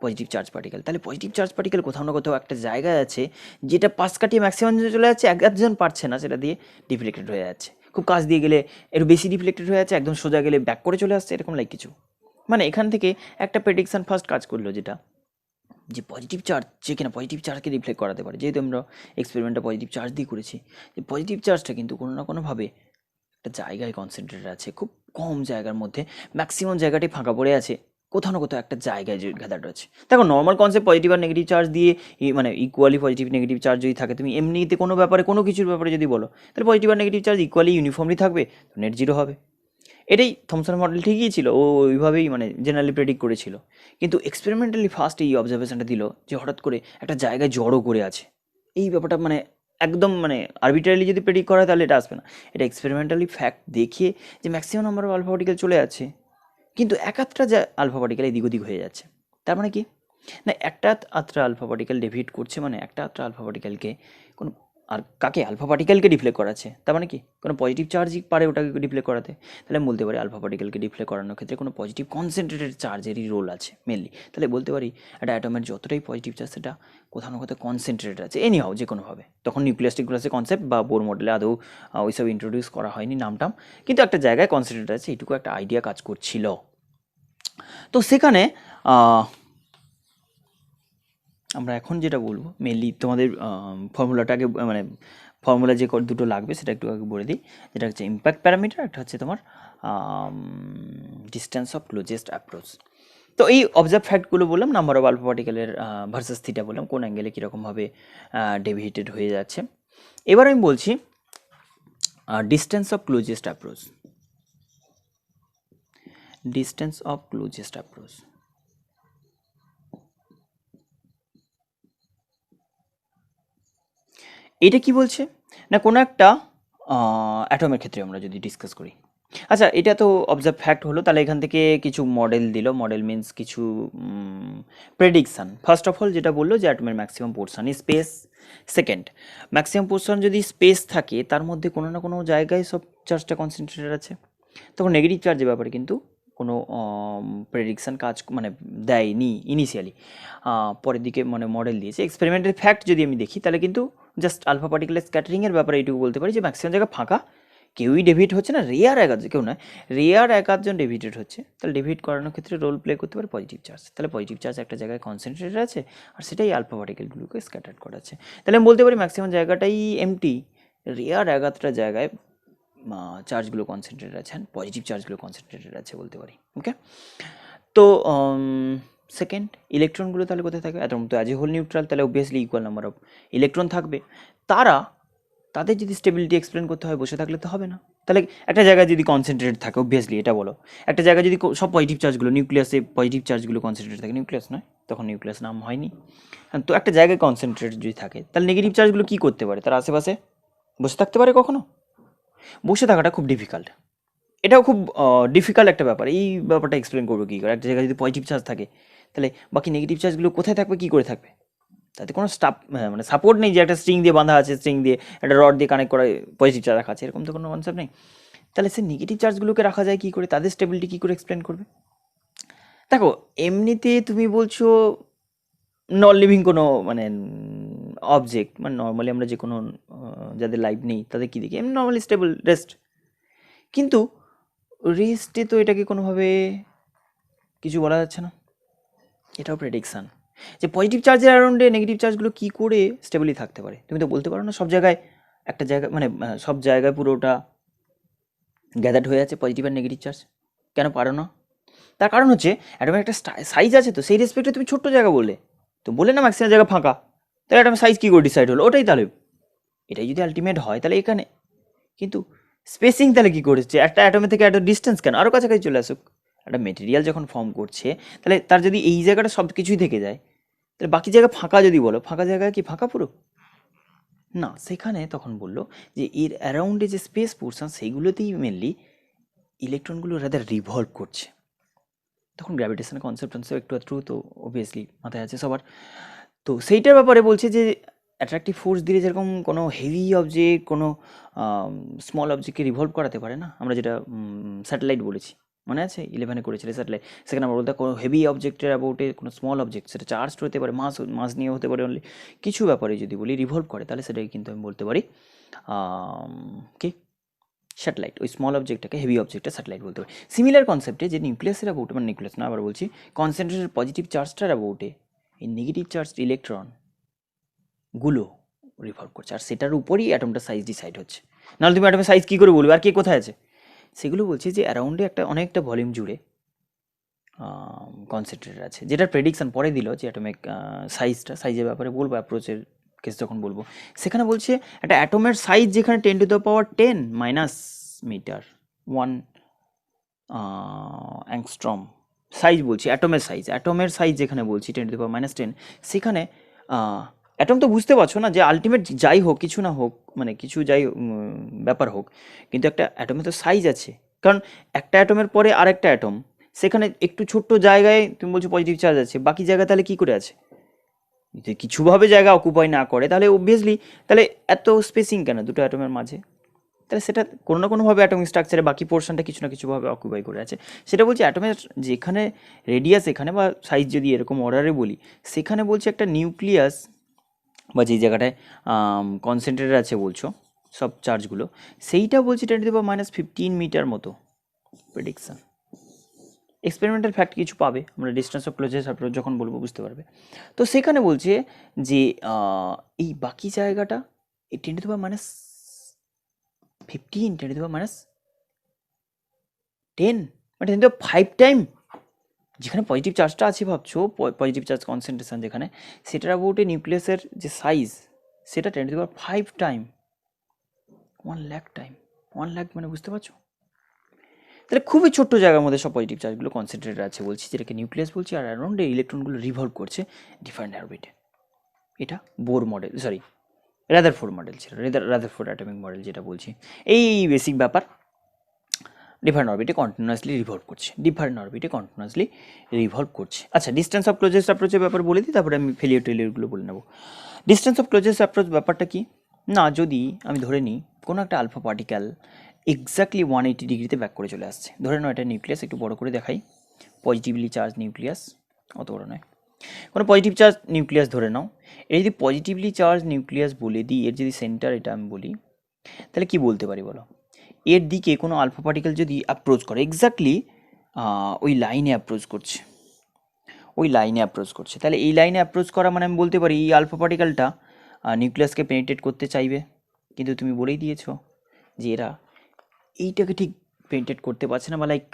পজিটিভ চার্জ পার্টিকেল। তাহলে পজিটিভ চার্জ পার্টিকেল কোথাও না কোথাও একটা জায়গায় আছে যেটা পাশ কাটিয়ে ম্যাক্সিমাম চলে যাচ্ছে, একজন পারছে না, সেটা দিয়ে ডিফ্লেক্টেড হয়ে যাচ্ছে। খুব কাছ দিয়ে গেলে একটু বেশি ডিফ্লেক্টেড হয়ে যাচ্ছে, একদম সোজা গেলে ব্যাক করে চলে আসছে, এরকম লাইক কিছু। মানে এখান থেকে একটা প্রেডিকশন ফার্স্ট কাজ করলো, যেটা যে পজিটিভ চার্জ যে কিনা পজিটিভ চার্জকে রিফ্লেক্ট করাতে পারে, যেহেতু আমরা এক্সপেরিমেন্টটা পজিটিভ চার্জ দিয়ে করেছি, যে পজিটিভ চার্জটা কিন্তু কোনো না কোনোভাবে একটা জায়গায় কনসেন্ট্রেটেড আছে, খুব কম জায়গার মধ্যে, ম্যাক্সিমাম জায়গাটি ফাঁকা পড়ে আছে, কোথাও না কোথাও একটা জায়গায় যে গ্যাদার্ড আছে। দেখো নর্মাল কনসেপ্ট পজিটিভ আর নেগেটিভ চার্জ দিয়ে মানে ইকুয়ালি পজিটিভ নেগেটিভ চার্জ যদি থাকে, তুমি এমনিতে কোনো ব্যাপারে কোনো কিছুর ব্যাপারে যদি বলো, তাহলে পজিটিভ আর নেগেটিভ চার্জ ইকুয়ালি ইউনিফর্মলি থাকবে, তো নেট জিরো হবে। এটাই থমসন মডেল ঠিকই ছিল, ও ওইভাবেই মানে জেনারেলি প্রেডিক্ট করেছিল। কিন্তু এক্সপেরিমেন্টালি ফার্স্ট এই অবজারভেশনটা দিল যে হঠাৎ করে একটা জায়গায় জড়ো করে আছে। এই ব্যাপারটা মানে একদম মানে আরবিট্রারিলি যদি প্রেডিক্ট করা হয় তাহলে এটা আসবে না। এটা এক্সপেরিমেন্টালি ফ্যাক্ট দেখিয়ে যে maximum number of alpha particle চলে যাচ্ছে, কিন্তু একাত্রা যা আলফা পার্টিকেল এদিক ওদিক হয়ে যাচ্ছে। তার মানে কি না, একটা আত্রা আলফা পার্টিকেল ডেভিয়েট করছে, মানে একটা আত্রা আলফা পার্টিকেলকে কোনো, আর কাকে, আলফা পার্টিকেলকে ডিফ্লেক্ট করাচ্ছে। তার মানে কি কোনো পজিটিভ চার্জই পারে ওটাকে ডিফ্লেক্ট করাতে। তাহলে আমি বলতে পারি আলফা পার্টিকেলকে ডিফ্লেক্ট করানোর ক্ষেত্রে কোনো পজিটিভ কনসেন্ট্রেটেড চার্জেরই রোল আছে মেনলি। তাহলে বলতে পারি একটা অ্যাটমের যতটাই পজিটিভ চার্জ সেটা কোথাও না কোথাও কনসেন্ট্রেটেড আছে, এনি হাও যে কোনোভাবে। তখন নিউক্লিয়াস্টিক গ্লাসের কনসেপ্ট বা বোর মডেলে আদৌ ওইসব ইন্ট্রোডিউস করা হয়নি নামটাম, কিন্তু একটা জায়গায় কনসেন্ট্রেটেড আছে, এইটুকু একটা আইডিয়া কাজ করছিল। তো সেখানে আমরা এখন যেটা বলবো মেনলি তোমাদের ফর্মুলাটাকে মানে ফর্মুলা যে দুটো লাগবে সেটা একটু আগে বলে দিই, যেটা হচ্ছে ইম্প্যাক্ট প্যারামিটার, একটা হচ্ছে তোমার ডিস্টেন্স অফ ক্লোজেস্ট অ্যাপ্রোচ। তো এই অবজার্ভ ফ্যাক্টগুলো বললাম, নাম্বার অফ আলফা পার্টিকেলের ভার্সাস থিটা বললাম, কোন অ্যাঙ্গেলে কীরকমভাবে ডেভিয়েটেড হয়ে যাচ্ছে। এবার আমি বলছি distance of closest approach, distance of closest approach. এটা কি বলছে না, কোনো একটা অ্যাটমের ক্ষেত্রে আমরা যদি ডিসকাস করি, আচ্ছা এটা তো অবজার্ভ ফ্যাক্ট হলো, তাহলে এখান থেকে কিছু মডেল দিল, মডেল মিন্স কিছু প্রেডিকশান। ফার্স্ট অফ অল যেটা বললো যে অ্যাটমের maximum portion space, second maximum portion যদি স্পেস থাকে তার মধ্যে কোনো না কোনো জায়গায় সব চার্জটা কনসেন্ট্রেটেড আছে, তখন নেগেটিভ চার্জের ব্যাপারে কিন্তু কোনো প্রেডিকশান কাজ মানে দেয়নি ইনিশিয়ালি, পরের দিকে মানে মডেল দিয়েছে। এক্সপেরিমেন্টের ফ্যাক্ট যদি আমি দেখি তাহলে কিন্তু জাস্ট আলফা পার্টিকেলের স্ক্যাটারিংয়ের ব্যাপারে এইটুকু বলতে পারি যে ম্যাক্সিমাম জায়গা ফাঁকা, কেউই ডেভিয়েট হচ্ছে না, রেয়ার কেউ নয়, রেয়ার একজন ডেভিয়েটেড হচ্ছে। তাহলে ডেভিয়েট করানোর ক্ষেত্রে রোল প্লে করতে পারে পজিটিভ চার্জ। তাহলে পজিটিভ চার্জ একটা জায়গায় কনসেন্ট্রেটেড আছে আর সেটাই আলফা পার্টিকেলগুলোকে স্ক্যাটার করাচ্ছে। তাহলে আমি বলতে পারি ম্যাক্সিমাম জায়গাটাই এমটি, রেয়ার একাত্রা জায়গায় চার্জগুলো কনসেন্ট্রেটেড আছে, পজিটিভ চার্জগুলো কনসেন্ট্রেটেড আছে বলতে পারি। ওকে, তো সেকেন্ড ইলেকট্রনগুলো তাহলে কোথায় থাকবে, এত তো অ্যাজ এ হোল নিউট্রাল, তাহলে obviously equal number of electron থাকবে। তাদের যদি স্টেবিলিটি এক্সপ্লেন করতে হয় বসে থাকলে তো হবে না। তাহলে একটা জায়গায় যদি কনসেন্ট্রেটেড থাকে, অবভিয়াসলি এটা বলো, একটা জায়গায় যদি সব পজিটিভ চার্জগুলো নিউক্লিয়াসে পজিটিভ চার্জগুলো কনসেন্ট্রেটেড থাকে, নিউক্লিয়াস নয় তখন নিউক্লিয়াস নাম হয়নি, তো একটা জায়গায় কনসেন্ট্রেটেড যদি থাকে তাহলে নেগেটিভ চার্জগুলো কী করতে পারে, তার আশেপাশে বসে থাকতে পারে কখনো? বসে থাকাটা খুব ডিফিকাল্ট, এটাও খুব ডিফিকাল্ট একটা ব্যাপার। এই ব্যাপারটা এক্সপ্লেন করবো কী করে, একটা জায়গায় যদি পজিটিভ চার্জ থাকে তাহলে বাকি নেগেটিভ চার্জগুলো কোথায় থাকবে, কী করে থাকবে? তাতে কোনো মানে সাপোর্ট নেই যে একটা স্ট্রিং দিয়ে বাঁধা আছে, স্ট্রিং দিয়ে একটা রড দিয়ে কানেক্ট করা পজিটিভ চার্জ রাখা আছে, এরকম তো কোনো কনসেপ্ট নেই। তাহলে সে নেগেটিভ চার্জগুলোকে রাখা যায় কী করে, তাদের স্টেবিলিটি কী করে এক্সপ্লেন করবে? দেখো এমনিতে তুমি বলছো নন লিভিং কোনো মানে অবজেক্ট, মানে নর্মালি আমরা যে কোনো যাদের লাইফ নেই তাদের কী দেখি এমনি নর্মালি স্টেবল রেস্ট, কিন্তু রেস্টে তো এটাকে কোনোভাবে কিছু বলা যাচ্ছে না, এটাও প্রেডিকশান যে পজিটিভ চার্জের অ্যারাউন্ডে নেগেটিভ চার্জগুলো কী করে স্টেবলি থাকতে পারে। তুমি তো বলতে পারো না সব জায়গায় একটা জায়গা মানে সব জায়গায় পুরোটা গ্যাদার্ড হয়ে আছে পজিটিভ আর নেগেটিভ চার্জ, কেন পারো না? তার কারণ হচ্ছে অ্যাটমের একটা সাইজ আছে, তো সেই রেসপেক্টে তুমি ছোট্ট জায়গা বললে, তো বলে না ম্যাক্সিমাম জায়গা ফাঁকা, তাহলে অ্যাটমের সাইজ কী করে ডিসাইড হলো? ওটাই তাহলে, এটাই যদি আলটিমেট হয় তাহলে এখানে কিন্তু স্পেসিং তাহলে কী করেছে, একটা অ্যাটমের থেকে একটা ডিস্টেন্স কেন আরও কাছাকাছি চলে আসুক। একটা মেটেরিয়াল যখন ফর্ম করছে তাহলে তার যদি এই জায়গাটা সব কিছুই থেকে যায় তাহলে বাকি জায়গা ফাঁকা যদি বলো, ফাঁকা জায়গায় কি ফাঁকা পুরো না, সেখানে তখন বললো যে এর অ্যারাউন্ডে যে স্পেস পোর্শন সেইগুলোতেই মেনলি ইলেকট্রনগুলো রাদার রিভলভ করছে। তখন গ্র্যাভিটেশনের কনসেপ্ট একটু একটু তো অবভিয়াসলি মাথায় আছে সবার। তো সেইটার ব্যাপারে বলছে যে অ্যাট্রাকটিভ ফোর্স দিলে যেরকম কোনো হেভি অবজেক্ট কোনো স্মল অবজেক্টকে রিভলভ করাতে পারে না, আমরা যেটা স্যাটেলাইট বলেছি, মনে আছে 11-এ করেছিলে স্যাটেলাইট, সেখানে আমরা বলতে কোনো হেভি অবজেক্টের অ্যাবাউটে কোনো স্মল অবজেক্ট সেটা চার্জড হতে পারে, মাস নিয়ে হতে পারে, অনলি কিছু ব্যাপারে যদি বলি রিভলভ করে, তাহলে সেটাকে কিন্তু আমি বলতে পারি কি স্যাটেলাইট। ওই স্মল অবজেক্টটাকে হেভি অবজেক্টটা স্যাটেলাইট বলতে পারি। সিমিলার কনসেপ্টে যে নিউক্লিয়াসের অ্যাবাউটে, মানে নিউক্লিয়াস না, আবার বলছি কনসেন্ট্রেটেড পজিটিভ চার্জটার অ্যাবাউটে এই নেগেটিভ চার্জ ইলেকট্রনগুলো রিভলভ করছে, আর সেটার উপরই অ্যাটমটার সাইজ ডিসাইড হচ্ছে। নাহলে তুমি অ্যাটমের সাইজ কী করে বলবে, আর কে কোথায় আছে? সেগুলো বলছে যে অ্যারাউন্ডে অনেকটা ভলিউম জুড়ে কনসেন্ট্রেটেড আছে, যেটার প্রেডিকশন পরে দিল যে অ্যাটমিক সাইজের ব্যাপারে বলবো, অ্যাপ্রোচের কেস যখন বলবো, সেখানে বলছে একটা অ্যাটমের সাইজ যেখানে 10⁻10 মিটার 1 অ্যাংস্ট্রম সাইজ বলছি, অ্যাটমের সাইজ যেখানে বলছি 10⁻10, সেখানে অ্যাটম তো বুঝতে পারছো না যে আলটিমেট যাই হোক, কিছু না হোক, মানে কিছু যাই ব্যাপার হোক, কিন্তু একটা অ্যাটমের তো সাইজ আছে, কারণ একটা অ্যাটমের পরে আরেকটা অ্যাটম, সেখানে একটু ছোট্ট জায়গায় তুমি বলছো পজিটিভ চার্জ আছে, বাকি জায়গা তাহলে কী করে আছে? যদি কিছুভাবে জায়গা অকুপাই না করে, তাহলে অবভিয়াসলি তাহলে এত স্পেসিং কেন দুটো অ্যাটমের মাঝে? তাহলে সেটা কোনো না কোনোভাবে অ্যাটমিক স্ট্রাকচারে বাকি পোর্শনটা কিছু না কিছুভাবে অকুপাই করে আছে। সেটা বলছি অ্যাটমের যেখানে রেডিয়াস এখানে বা সাইজ যদি এরকম অর্ডারে বলি, সেখানে বলছে একটা নিউক্লিয়াস বা যেই জায়গাটায় কনসেন্ট্রেটেড আছে বলছো সব চার্জগুলো, সেইটা বলছি 10⁻15 মিটার মতো প্রেডিকশান। এক্সপেরিমেন্টাল ফ্যাক্ট কিছু পাবে, আমরা ডিস্টেন্স অফ ক্লোজেস্ট অ্যাপ্রোচ যখন বলবো বুঝতে পারবে। তো সেখানে বলছে যে এই বাকি জায়গাটা এই 10⁻15 10⁻10 মানে 10⁵ টাইম যেখানে পজিটিভ চার্জটা আছে ভাবছো, পজিটিভ চার্জ কনসেন্ট্রেশন যেখানে, সেটার অ্যাবাউটে নিউক্লিয়াসের যে সাইজ সেটা 10⁵ টাইম 1,00,000 টাইম 1,00,000 মানে বুঝতে পারছো? তাহলে খুবই ছোট্ট জায়গার মধ্যে সব পজিটিভ চার্জগুলো কনসেন্ট্রেটেড আছে বলছি, যেটাকে নিউক্লিয়াস বলছি, আর অ্যারাউন্ডে ইলেকট্রনগুলো রিভলভ করছে ডিফারেন্ট অরবিটে। এটা Bohr model, sorry Rutherford model ছিল, রাদারফোর্ড অ্যাটমিক মডেল যেটা বলছি, এই বেসিক ব্যাপার। ডিফারেন্ট অরবিটে কন্টিনিউয়াসলি রিভলভ করছে। আচ্ছা, ডিস্টেন্স অফ ক্লোজেস্ট অ্যাপ্রোচের ব্যাপার বলে দিই, তারপরে আমি ফেলিওর বলে নেব। ডিস্টেন্স অফ ক্লোজেস্ট অ্যাপ্রোচ ব্যাপারটা কি না, যদি আমি ধরে নিই কোনো একটা আলফা পার্টিকেল এক্স্যাক্টলি 180 ডিগ্রিতে ব্যাক করে চলে আসছে, ধরে নাও এটা নিউক্লিয়াস, একটু বড় করে দেখাই, পজিটিভলি চার্জ নিউক্লিয়াস, অত বড় নয়, কোনো পজিটিভ চার্জ নিউক্লিয়াস ধরে নাও। এর যদি পজিটিভলি চার্জ নিউক্লিয়াস বলে দিই, এর যদি সেন্টার এটা আমি বলি, তাহলে কি বলতে পারি বলো? এর দিকে কোনো আলফা পার্টিকেল যদি অ্যাপ্রোচ করে, এক্স্যাক্টলি ওই লাইনে অ্যাপ্রোচ করছে, তাহলে এই লাইনে অ্যাপ্রোচ করা মানে আমি বলতে পারি এই আলফা পার্টিকেলটা নিউক্লিয়াসকে পেনিট্রেট করতে চাইবে, কিন্তু তুমি বলেই দিয়েছো যে এরা এইটাকে ঠিক পেনিট্রেট করতে পারছে না, বা লাইক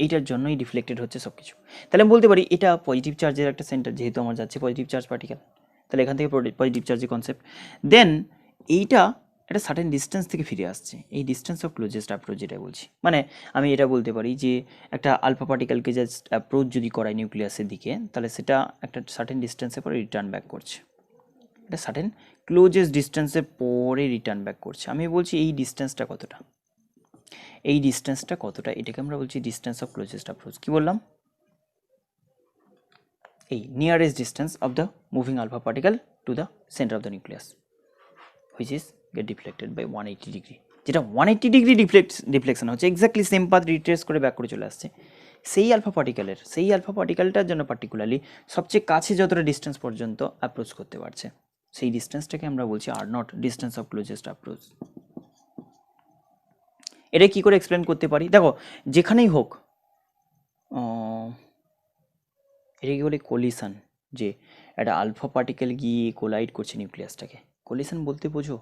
এইটার জন্যই ডিফ্লেক্টেড হচ্ছে সব কিছু। তাহলে আমি বলতে পারি এটা পজিটিভ চার্জের একটা সেন্টার, যেহেতু আমার যাচ্ছে পজিটিভ চার্জ পার্টিকেল, তাহলে এখান থেকে পজিটিভ চার্জের কনসেপ্ট। দেন এইটা একটা সার্টেন ডিস্টেন্স থেকে ফিরে আসছে, এই ডিস্টেন্স অফ ক্লোজেস্ট অ্যাপ্রোচ যেটা বলছি, মানে আমি এটা বলতে পারি যে একটা আলফা পার্টিকেলকে জাস্ট অ্যাপ্রোচ যদি করায় নিউক্লিয়াসের দিকে, তাহলে সেটা একটা সার্টেন ডিস্টেন্সের পরে রিটার্ন ব্যাক করছে, একটা সার্টেন ক্লোজেস্ট ডিস্টেন্সের পরে রিটার্ন ব্যাক করছে। আমি বলছি এই ডিস্টেন্সটা কতটা, এটাকে আমরা বলছি ডিস্টেন্স অফ ক্লোজেস্ট অ্যাপ্রোচ। কি বললাম? এই nearest distance of the moving alpha particle to the centre of the nucleus, which is get deflected by 180 degree, যেটা 180 ডিগ্রি ডিফ্লেকশন হচ্ছে, এক্স্যাক্টলি সেম পাথ রিট্রেস করে ব্যাক করে চলে আসছে। সেই আলফা পার্টিকেলটার জন্য পার্টিকুলারলি সবচেয়ে কাছে যতটা ডিস্টেন্স পর্যন্ত অ্যাপ্রোচ করতে পারছে, সেই ডিস্টেন্সটাকে আমরা বলছি R0, distance of closest approach. এটা কী করে এক্সপ্লেন করতে পারি? দেখো, যেখানেই হোক, এটাকে বলে কোলিশন, যে একটা আলফা পার্টিকেল গিয়ে কোলাইড করছে নিউক্লিয়াসটাকে। কোলিশন বলতে বোঝো,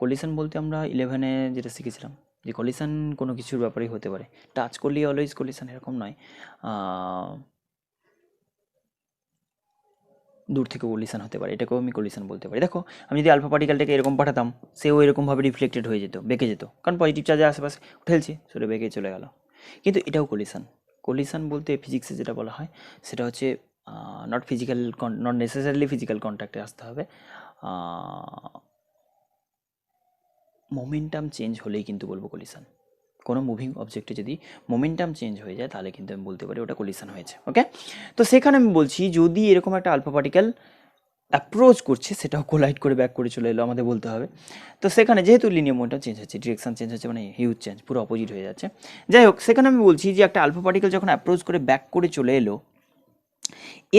কোলিশন বলতে আমরা 11-এ যেটা শিখেছিলাম, যে কোলিশন কোনো কিছুর ব্যাপারেই হতে পারে, টাচ করলেই অলওয়েজ কোলিশন এরকম নয়, দূর থেকে কোলিশন হতে পারে, এটাকেও আমি কোলিশন বলতে পারি। দেখো, আমি যদি আলফা পার্টিকেলটাকে এরকম পাঠাতাম, সেও এরকমভাবে রিফ্লেক্টেড হয়ে যেত, বেঁকে যেত, কারণ পজিটিভ চার্জের আশেপাশে ঠেলছে, সেটা বেঁকে চলে গেল। কিন্তু এটাও কোলিশন বলতে ফিজিক্সে যেটা বলা হয় সেটা হচ্ছে নট নেসেসারিলি ফিজিক্যাল কন্ট্যাক্টে আসতে হবে, মোমেন্টাম চেঞ্জ হলেই কিন্তু বলবো কোলিশন। কোনো মুভিং অবজেক্টে যদি মোমেন্টাম চেঞ্জ হয়ে যায় তাহলে কিন্তু আমি বলতে পারি ওটা কলিশন হয়েছে। ওকে, তো সেখানে আমি বলছি যদি এরকম একটা আলফা পার্টিকেল অ্যাপ্রোচ করছে, সেটাও কোলাইড করে ব্যাক করে চলে এলো, আমাদের বলতে হবে। তো সেখানে যেহেতু লিনিয়ার মোমেন্টাম চেঞ্জ হচ্ছে, ডিরেকশন চেঞ্জ হচ্ছে, মানে হিউজ চেঞ্জ, পুরো অপোজিট হয়ে যাচ্ছে। যাই হোক, সেখানে আমি বলছি যে একটা আলফা পার্টিকেল যখন অ্যাপ্রোচ করে ব্যাক করে চলে এলো,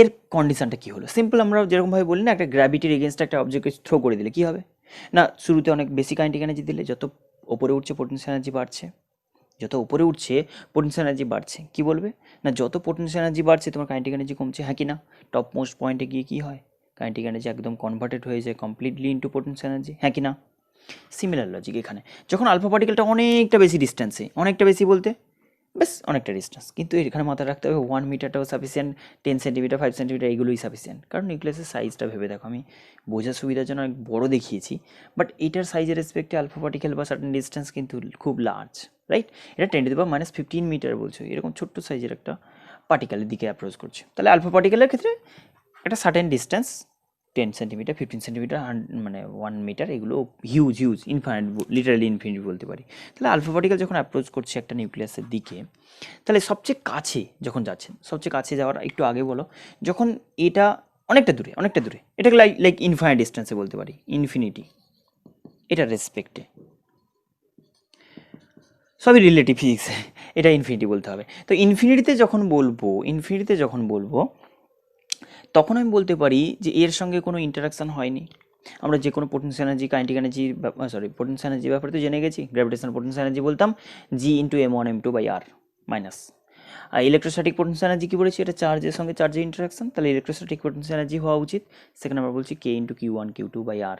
এর কন্ডিশনটা কী হলো? সিম্পল, আমরা যেরকমভাবে বলি না, একটা গ্র্যাভিটির এগেনস্ট একটা অবজেক্টকে থ্রো করে দিলে কী হবে না, শুরুতে অনেক বেশি কাইনেটিক এনার্জি দিলে যত ওপরে উঠছে পোটেনশিয়াল এনার্জি বাড়ছে, যত উপরে উঠছে পোটেনশিয়াল এনার্জি বাড়ছে। কি বলবে না, যত পোটেনশিয়াল এনার্জি বাড়ছে তোমার কাইনেটিক এনার্জি কমছে, হ্যাঁ কি না? টপ মোস্ট পয়েন্টে গিয়ে কী হয়, কাইনেটিক এনার্জি একদম কনভার্টেড হয়ে যায় কমপ্লিটলি ইন্টু পোটেনশিয়াল এনার্জি, হ্যাঁ কি না? সিমিলার লজিক এখানে, যখন আলফা পার্টিকেলটা অনেকটা বেশি ডিস্টেন্সে, অনেকটা বেশি বলতে বেশ অনেকটা ডিস্টেন্স, কিন্তু এখানে মাথায় রাখতে হবে 1 মিটারটাও সাফিসিয়েন্ট, 10 সেন্টিমিটার 5 সেন্টিমিটার এইগুলোই সাফিসিয়েন্ট, কারণ নিউক্লিয়াসের সাইজটা ভেবে দেখো, আমি বোঝার সুবিধার জন্য অনেক বড় দেখিয়েছি, বাট এটার সাইজের রেসপেক্টে আলফা পার্টিকেল বা সার্টেন ডিস্টেন্স কিন্তু খুব লার্জ, রাইট? এটা 10⁻⁻15 মিটার বলছো, এরকম ছোট্ট সাইজের একটা পার্টিকেলের দিকে অ্যাপ্রোচ করছে, তাহলে আলফা পার্টিকেলের ক্ষেত্রে একটা সার্টেন ডিস্টেন্স 10 সেন্টিমিটার 15 সেন্টিমিটার মানে 1 মিটার, এগুলো huge huge infinite, literally infinity বলতে পারি। তাহলে আলফা পার্টিকেল যখন অ্যাপ্রোচ করছে একটা নিউক্লিয়াসের দিকে, তাহলে সবচেয়ে কাছে যখন যাচ্ছেন, সবচেয়ে কাছে যাওয়ার একটু আগে বলো, যখন এটা অনেকটা দূরে, অনেকটা দূরে, এটাকে লাইক ইনফাইনাইট ডিস্টেন্সে বলতে পারি, ইনফিনিটি, এটার রেসপেক্টে, সবই রিলেটিভ ফিজিক্সে, এটা ইনফিনিটি বলতে হবে। তো ইনফিনিটিতে যখন বলবো তখন আমি বলতে পারি যে এর সঙ্গে কোনো ইন্টারাকশান হয়নি। আমরা যে কোনো potential energy, kinetic energy, potential energy ব্যাপারে তো জেনে গেছি, গ্র্যাভিটেশনাল পোটেনশিয়াল এনার্জি বলতাম G × M1 M2/R মাইনাস। আর ইলেকট্রোস্ট্যাটিক পোটেনশিয়াল এনার্জি কী বলেছি, এটা চার্জের সঙ্গে চার্জের ইন্টারাকশন, তাহলে ইলেকট্রোস্ট্যাটিক পোটেনশিয়াল এনার্জি হওয়া উচিত, সেখানে আমরা বলছি K × Q1 Q2/R,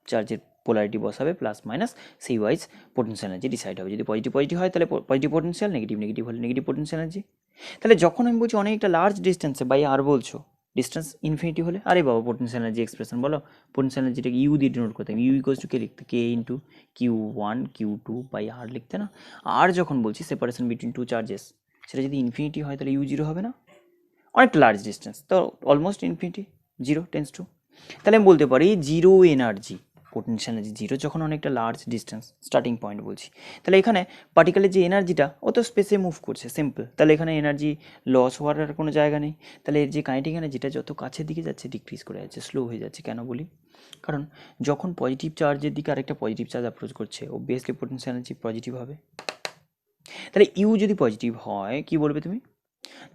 চার্জের পোলারিটি বসাবে প্লাস মাইনাস, সেই ওয়াইজ পোটেনশিয়াল এনার্জি ডিসাইড হবে। যদি পজিটিভ হয় তাহলে পজিটিভ পোটেনশিয়াল, নেগেটিভ হলে নেগেটিভ পোটেনশিয়াল এনার্জি। তাহলে যখন আমি বলছি অনেকটা লার্জ ডিস্টেন্সে বাই আর বলছো, ডিস্টেন্স ইনফিনিটি হলে, আরে বাবা পোটেনশিয়াল এনার্জি এক্সপ্রেশন বলো, পোটেনশিয়াল এনার্জিটাকে ইউ দিয়ে ডিনোট করতাম, U কে লিখতে K × Q1 Q2/R লিখতে না। আর যখন বলছি সেপারেশন বিটুইন টু চার্জেস, সেটা যদি ইনফিনিটি হয় তাহলে U0 হবে না, অনেকটা লার্জ ডিস্টেন্স, তো অলমোস্ট ইনফিনিটি, 0 টেন্স টু, তাহলে আমি বলতে পারি zero energy, potential energy zero যখন অনেকটা লার্জ ডিস্টেন্স, স্টার্টিং পয়েন্ট বলছি, তাহলে এখানে পার্টিকেলের যে এনার্জিটা ও তো স্পেসে মুভ করছে, সিম্পল, তাহলে এখানে এনার্জি লস হওয়ার আর কোনো জায়গা নেই। তাহলে এর যে কাইনেটিক এনার্জিটা যত কাছের দিকে যাচ্ছে ডিক্রিজ করে যাচ্ছে, স্লো হয়ে যাচ্ছে। কেন বলি, কারণ যখন পজিটিভ চার্জের দিকে আরেকটা পজিটিভ চার্জ অ্যাপ্রোচ করছে, অবভিয়াসলি পোটেনশিয়াল এনার্জি পজিটিভ হবে। তাহলে ইউ যদি পজিটিভ হয়, কি বলবে তুমি,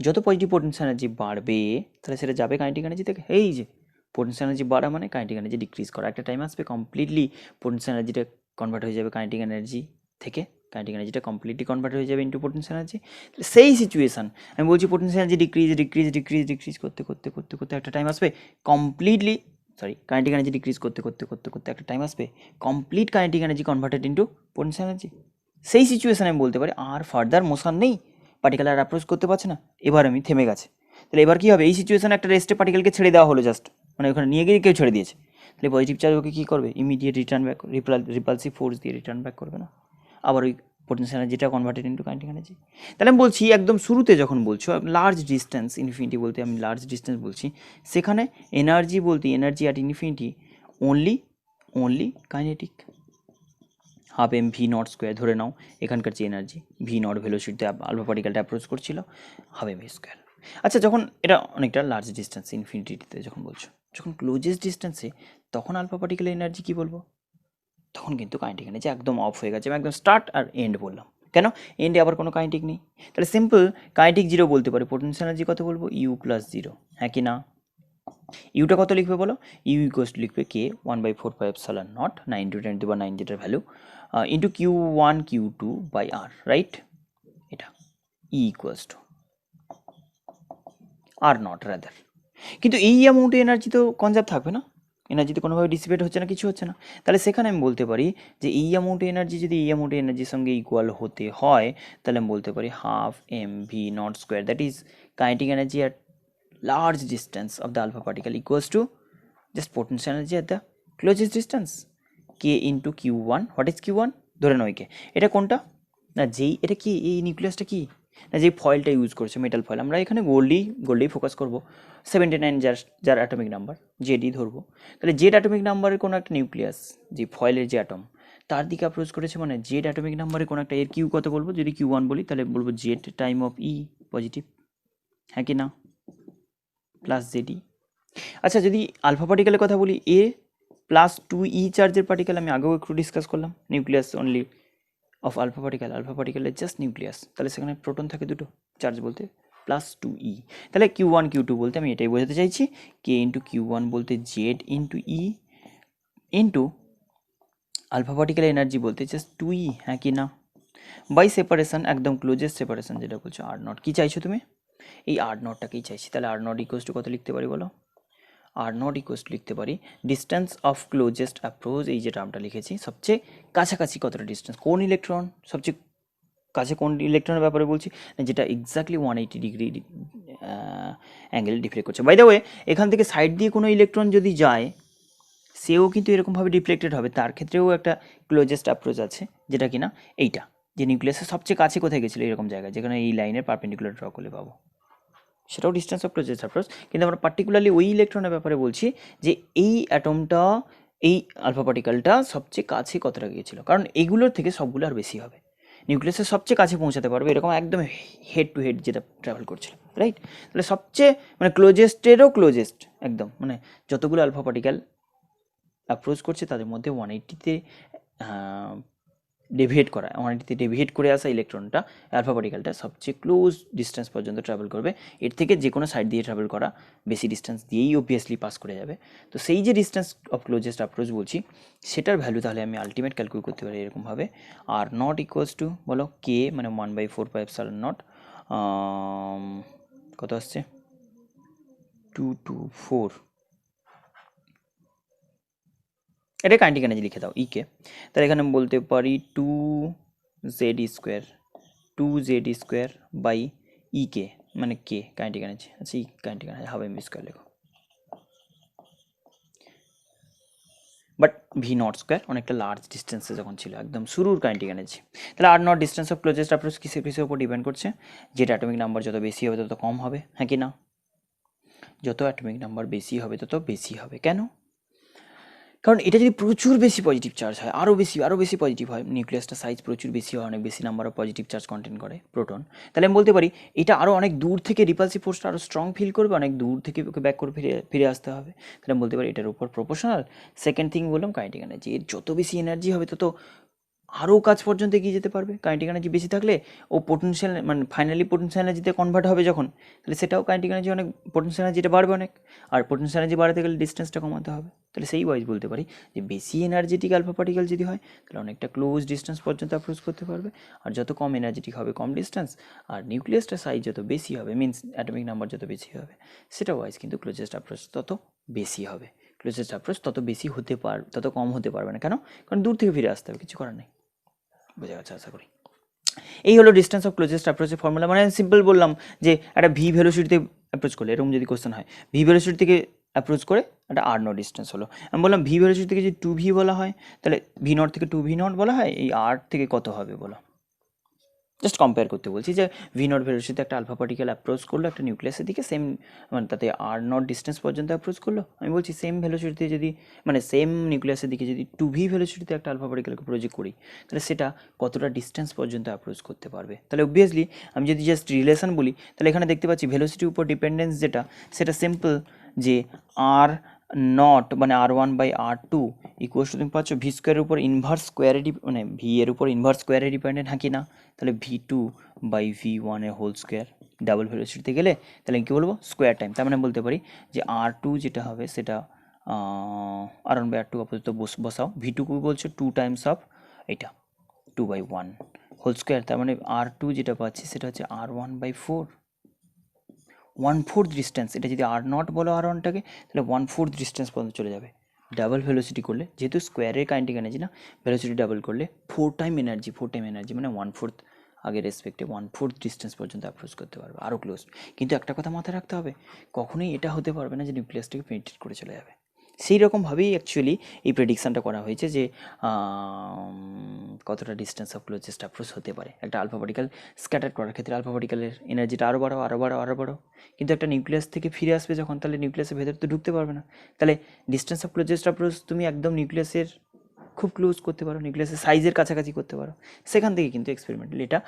যত পজিটিভ পোটেনশিয়াল এনার্জি বাড়বে তাহলে সেটা যাবে কাইনেটিক এনার্জি থেকে, এই যে পোটেনশিয়াল এনার্জি বাড়া মানে কাইনেটিক এনার্জি ডিক্রিজ করা, একটা টাইম আসবে কমপ্লিটলি পোটেনশিয়াল এনার্জিটা কনভার্ট হয়ে যাবে কাইনেটিক এনার্জি থেকে, কাইনেটিক এনার্জিটা কমপ্লিটলি কনভার্ট হয়ে যাবে ইন্টু পোটেনশিয়াল এনার্জি। সেই সিচুয়েশান আমি বলছি, পোটেনশিয়াল এনার্জি ডিক্রিজ করতে করতে করতে করতে একটা টাইম আসবে কমপ্লিটলি, কাইনেটিক এনার্জি ডিক্রিজ করতে করতে করতে করতে একটা টাইম আসবে complete kinetic energy converted into potential energy. সেই সিচুয়েশানে আমি বলতে পারি আর ফার্দার মোশন নেই, পার্টিকেল আর অ্যাপ্রোচ করতে পারছে না, এবার আমি থেমে গেছে। তাহলে এবার কী হবে, এই সিচুয়েশানে একটা রেস্টে পার্টিকেলকে ছেড়ে দেওয়া হলো, জাস্ট মানে ওখানে নিয়ে গিয়ে কেউ ছেড়ে দিয়েছে, তাহলে পজিটিভ চার্জ ওকে কী করবে, immediate return back, repulsive force দিয়ে রিটার্ন ব্যাক করবে না, আবার ওই পোটেনশিয়াল এনার্জিটা কনভার্টেড ইন্টু কাইনেটিক এনার্জি। তাহলে আমি বলছি একদম শুরুতে যখন বলছো লার্জ ডিস্টেন্স, ইনফিনিটি বলতে আমি লার্জ ডিস্টেন্স বলছি, সেখানে এনার্জি বলতে energy at infinity only kinetic, half mv0² ধরে নাও, এখানকার যে এনার্জি v0 ভেলোসিটিতে আলফা পার্টিকেলটা অ্যাপ্রোচ করছিল, হাফ mv²। আচ্ছা, যখন এটা অনেকটা লার্জ ডিস্টেন্স ইনফিনিটিতে যখন বলছো, যখন ক্লোজেস্ট ডিস্টেন্সে, তখন আলফা পার্টিকেলের এনার্জি কী বলবো, তখন কিন্তু কাইনেটিক এনার্জি একদম অফ হয়ে গেছে, আমি একদম স্টার্ট আর এন্ড বললাম, কেন এন্ডে আবার কোনো কাইনেটিক নেই, তাহলে সিম্পল কাইনেটিক জিরো বলতে পারি, পোটেনশিয়াল এনার্জি কত বলবো, U+0, হ্যাঁ কি না? ইউটা কত লিখবে বলো, U লিখবে K1/4πε0 9 × 10⁹ যেটার value into Q1 Q2/R, right? এটা E=R0 রাদার। কিন্তু এই অ্যামাউন্টে এনার্জি তো কনজার্ভ থাকবে না, এনার্জি তো কোনোভাবে ডিসিপেট হচ্ছে না, কিছু হচ্ছে না, তাহলে সেখানে আমি বলতে পারি যে এই অ্যামাউন্টে এনার্জি যদি এই অ্যামাউন্টে এনার্জির সঙ্গে ইকুয়াল হতে হয়, তাহলে আমি বলতে পারি half mv0², that is kinetic energy at large distance of the alpha particle equals to just potential energy at the closest distance, K into Q1. What is Q1? ধরে নাও একে, এটা কোনটা না, যেই এটা কি এই নিউক্লিয়াসটা কি না, যেই ফয়েলটা ইউজ করছে মেটাল ফয়েল, আমরা এখানে গোল্ডেই ফোকাস করবো, 79 যার অ্যাটমিক নাম্বার, জেডই ধরবো, তাহলে জেড অ্যাটমিক নাম্বারের কোনো একটা নিউক্লিয়াস, যে ফয়েলের যে অ্যাটম, তার দিকে অ্যাপ্রোচ করেছে, মানে জেড অ্যাটমিক নাম্বারে কোনো একটা, এর কিউ কত বলবো, যদি Q1 বলি তাহলে বলবো Z time of E positive, হ্যাঁ কি না, প্লাস জেডি। আচ্ছা যদি আলফা পার্টিকেলের কথা বলি, এ প্লাস 2E চার্জের পার্টিকেল, আমি আগেও একটু ডিসকাস করলাম, নিউক্লিয়াস অনলি অফ আলফা পার্টিকেলের জাস্ট নিউক্লিয়াস, তাহলে সেখানে প্রোটন থাকে দুটো, চার্জ বলতে প্লাস 2E, তাহলে Q1 Q2 বলতে আমি এটাই বোঝাতে চাইছি, কে ইন্টু Q1 বলতে জেড ইন্টু ই ইন্টু আলফা পার্টিকেল এনার্জি বলতে জাস্ট 2E, হ্যাঁ কি না, বাই সেপারেশন, একদম ক্লোজেস্ট সেপারেশন যেটা বলছো R0, কী চাইছো তুমি, এই R0টাকেই চাইছি। তাহলে R0 ইকুয়ালস টু কত লিখতে পারি বলো, R0 ইকুয়ালস টু লিখতে পারি ডিস্টেন্স অফ ক্লোজেস্ট অ্যাপ্রোচ, এই যে টার্মটা লিখেছি, সবচেয়ে কাছাকাছি কতটা ডিস্টেন্স, কোন ইলেকট্রন সবচেয়ে কাছে, কোন ইলেকট্রনের ব্যাপারে বলছি, যেটা এক্স্যাক্টলি 180 ডিগ্রি অ্যাঙ্গেল ডিফ্লেক্ট করছে। বাই দ্য ওয়ে, এখান থেকে সাইড দিয়ে কোনো ইলেকট্রন যদি যায়, সেও কিন্তু এরকমভাবে ডিফ্লেক্টেড হবে, তার ক্ষেত্রেও একটা ক্লোজেস্ট অ্যাপ্রোচ আছে, যেটা কিনা এইটা, যে নিউক্লিয়াসের সবচেয়ে কাছে কোথায় গেছিলো, এরকম জায়গায় যেখানে এই লাইনের পারপেন্ডিকুলার ড্র করলে পাবো, সেটাও ডিস্টেন্স অফ ক্লোজেস্ট অ্যাপ্রোচ। কিন্তু আমরা পার্টিকুলারলি ওই ইলেকট্রনের ব্যাপারে বলছি, যে এই অ্যাটমটা, এই আলফা পার্টিকেলটা সবচেয়ে কাছে কতটা গিয়েছিলো, কারণ এগুলোর থেকে সবগুলো আর বেশি হবে, নিউক্লিয়াসের সবচেয়ে কাছে পৌঁছাতে পারবে, এরকম একদম হেড টু হেড যেটা ট্রাভেল করছিল, রাইট। তাহলে সবচেয়ে মানে ক্লোজেস্টেরও ক্লোজেস্ট একদম, মানে যতগুলো আলফা পার্টিকেল অ্যাপ্রোচ করছে তাদের মধ্যে 180তে ডেভিয়েট করা, 180তে ডেভিয়েট করে আসা ইলেকট্রনটা, অ্যালফা পার্টিকেলটা সবচেয়ে ক্লোজ ডিস্টেন্স পর্যন্ত ট্রাভেল করবে, এর থেকে যে কোনো সাইড দিয়ে ট্রাভেল করা বেশি ডিস্টেন্স দিয়েই অবভিয়াসলি পাস করে যাবে। তো সেই যে ডিস্টেন্স অফ ক্লোজেস্ট অ্যাপ্রোচ বলছি, সেটার ভ্যালু তাহলে আমি আলটিমেট ক্যালকুলেট করতে পারি এরকমভাবে, আর নট ইকুয়ালস টু বলো কে, মানে 1/4πε0, কত আসছে 224, এটা কাইনেটিক এনার্জি লিখে দাও ইকে, তাহলে এখানে বলতে পারি 2z² বাই ইকে, মানে কে কাইনেটিক এনার্জি, আচ্ছা ই কাইনেটিক এনার্জি, হাফ mv² লেখো, বাট V0² অনেকটা লার্জ ডিস্টেন্সে যখন ছিল, একদম শুরুর কাইনেটিক এনার্জি। তাহলে R0 distance of closest approach কিসের কিসের উপর ডিপেন্ড করছে, যেটা অ্যাটমিক নাম্বার যত বেশি হবে তত কম হবে, হ্যাঁ কি না, যত অ্যাটমিক নাম্বার বেশি হবে তত বেশি হবে, কেন, কারণ এটা যদি প্রচুর বেশি পজিটিভ চার্জ হয়, আরও বেশি পজিটিভ হয়, নিউক্লিয়াসটা সাইজ প্রচুর বেশি হয়, অনেক বেশি number of positive charge content করে প্রোটন, তাহলে আমি বলতে পারি এটা আরও অনেক দূর থেকে রিপালসিভ ফোর্সটা আরও স্ট্রং ফিল করবে, অনেক দূর থেকে ওকে ব্যাক করে ফিরে আসতে হবে, তাহলে আমি বলতে পারি এটার উপর প্রপোর্শনাল। সেকেন্ড থিং বললাম কাইনেটিক এনার্জি, এর যত বেশি এনার্জি হবে তত আরও কাজ পর্যন্ত এগিয়ে যেতে পারবে, কাইনেটিক এনার্জি বেশি থাকলে ও পোটেনশিয়াল, মানে ফাইনালি পোটেনশিয়াল এনার্জিতে কনভার্ট হবে যখন, তাহলে সেটাও কাইনেটিক এনার্জি অনেক, পোটেনশিয়াল এনার্জিটা বাড়বে অনেক, আর পোটেনশিয়াল এনার্জি বাড়াতে গেলে ডিস্টেন্সটা কমাতে হবে, তাহলে সেই ওয়াইজ বলতে পারি যে বেশি এনার্জেটিক আলফা পার্টিকেল যদি হয় তাহলে অনেকটা ক্লোজ ডিস্টেন্স পর্যন্ত অ্যাপ্রোচ করতে পারবে, আর যত কম এনার্জেটিক হবে কম ডিস্টেন্স, আর নিউক্লিয়াসটা সাইজ যত বেশি হবে, মিনস অ্যাটমিক নাম্বার যত বেশি হবে, সেটা ওয়াইজ কিন্তু ক্লোজেস্ট অ্যাপ্রোচ তত বেশি হবে, ক্লোজেস্ট অ্যাপ্রোচ তত বেশি হতে পারবে, তত কম হতে পারবে না, কেন, কারণ দূর থেকে ফিরে আসতে হবে, কিছু করার নেই, বোঝা গেছে আশা করি। এই হলো ডিস্টেন্স অফ ক্লোজেস্ট অ্যাপ্রোচের ফর্মুলা, মানে সিম্পল বললাম যে একটা ভি ভেলোসিটিতে অ্যাপ্রোচ করলে, এরকম যদি কোশ্চেন হয় ভি ভেলোসিটি থেকে অ্যাপ্রোচ করে একটা R0 ডিস্টেন্স হলো, আমি বললাম ভি ভেলোসিটি থেকে যদি 2v বলা হয়, তাহলে V0 থেকে 2v0 বলা হয়, এই R থেকে কত হবে বলো, জাস্ট কম্পেয়ার করতে বলছি, যে V0 ভেলোসিটিতে একটা আলফা পার্টিকেল অ্যাপ্রোচ করলো একটা নিউক্লিয়াসের দিকে, সেম মানে তাতে R0 ডিস্টেন্স পর্যন্ত অ্যাপ্রোচ করলো, আমি বলছি সেম ভেলোসিটিতে যদি, মানে সেম নিউক্লিয়াসের দিকে যদি 2v ভেলোসিটিতে একটা আলফা পার্টিকেলকে প্রজেক্ট করি, তাহলে সেটা কতটা ডিস্টেন্স পর্যন্ত অ্যাপ্রোচ করতে পারবে, তাহলে অবভিয়াসলি আমি যদি জাস্ট রিলেশন বলি, তাহলে এখানে দেখতে পাচ্ছি ভেলোসিটির উপর ডিপেন্ডেন্স যেটা, সেটা সিম্পল, যে R0 মানে R1/R2 ইকুয়ালস টু, তুমি পাচ্ছ V² উপর ইনভার্স স্কোয়ারে, মানে ভি এর উপর ইনভার্স স্কোয়ারে ডিপেন্ডেন্ট, হ্যাঁ কি না, তাহলে V2/V1 এর হোল স্কোয়ার, ডাবল ভেলোসিটিতে গেলে তাহলে কী বলবো স্কোয়ার টাইম, তার মানে বলতে পারি যে R2 যেটা হবে সেটা R1/R2 আপাতত বসাও, V2 বলছো 2 টাইমস অফ এটা 2/1 হোল স্কোয়ার, তার মানে R2 যেটা পাচ্ছি সেটা হচ্ছে R1/4, 1/4 ডিস্টেন্স, এটা যদি R0 বলো R1টাকে, তাহলে 1/4 ডিস্টেন্স পর্যন্ত চলে যাবে, ডাবল ভেলোসিটি করলে, যেহেতু স্কোয়ারের কাইনেটিক এনার্জি না, ভেলোসিটি ডাবল করলে 4 টাইম এনার্জি মানে 1/4 আগের রেসপেক্টে 1/4 ডিস্টেন্স পর্যন্ত অ্যাপ্রোচ করতে পারবে, আরও ক্লোজ। কিন্তু একটা কথা মাথায় রাখতে হবে, কখনোই এটা হতে পারবে না যে নিউক্লিয়াসটাকে পেনিট্রেট করে চলে যাবে, সেই রকমভাবেই অ্যাকচুয়ালি এই প্রেডিকশানটা করা হয়েছে যে কতটা ডিস্টেন্স অফ ক্লোজেস্ট অ্যাপ্রোচ হতে পারে, একটা আলফা পার্টিকেল স্ক্যাটার করার ক্ষেত্রে আলফা পার্টিকেলের এনার্জিটা আরও বাড়াও, কিন্তু একটা নিউক্লিয়াস থেকে ফিরে আসবে যখন, তাহলে নিউক্লিয়াসের ভেতরে তো ঢুকতে পারবে না, তাহলে ডিস্টেন্স অফ ক্লোজেস্ট অ্যাপ্রোচ তুমি একদম নিউক্লিয়াসের খুব ক্লোজ করতে পারো, নিউক্লিয়াসের সাইজের কাছাকাছি করতে পারো। সেখান থেকে কিন্তু এক্সপেরিমেন্টালি এটা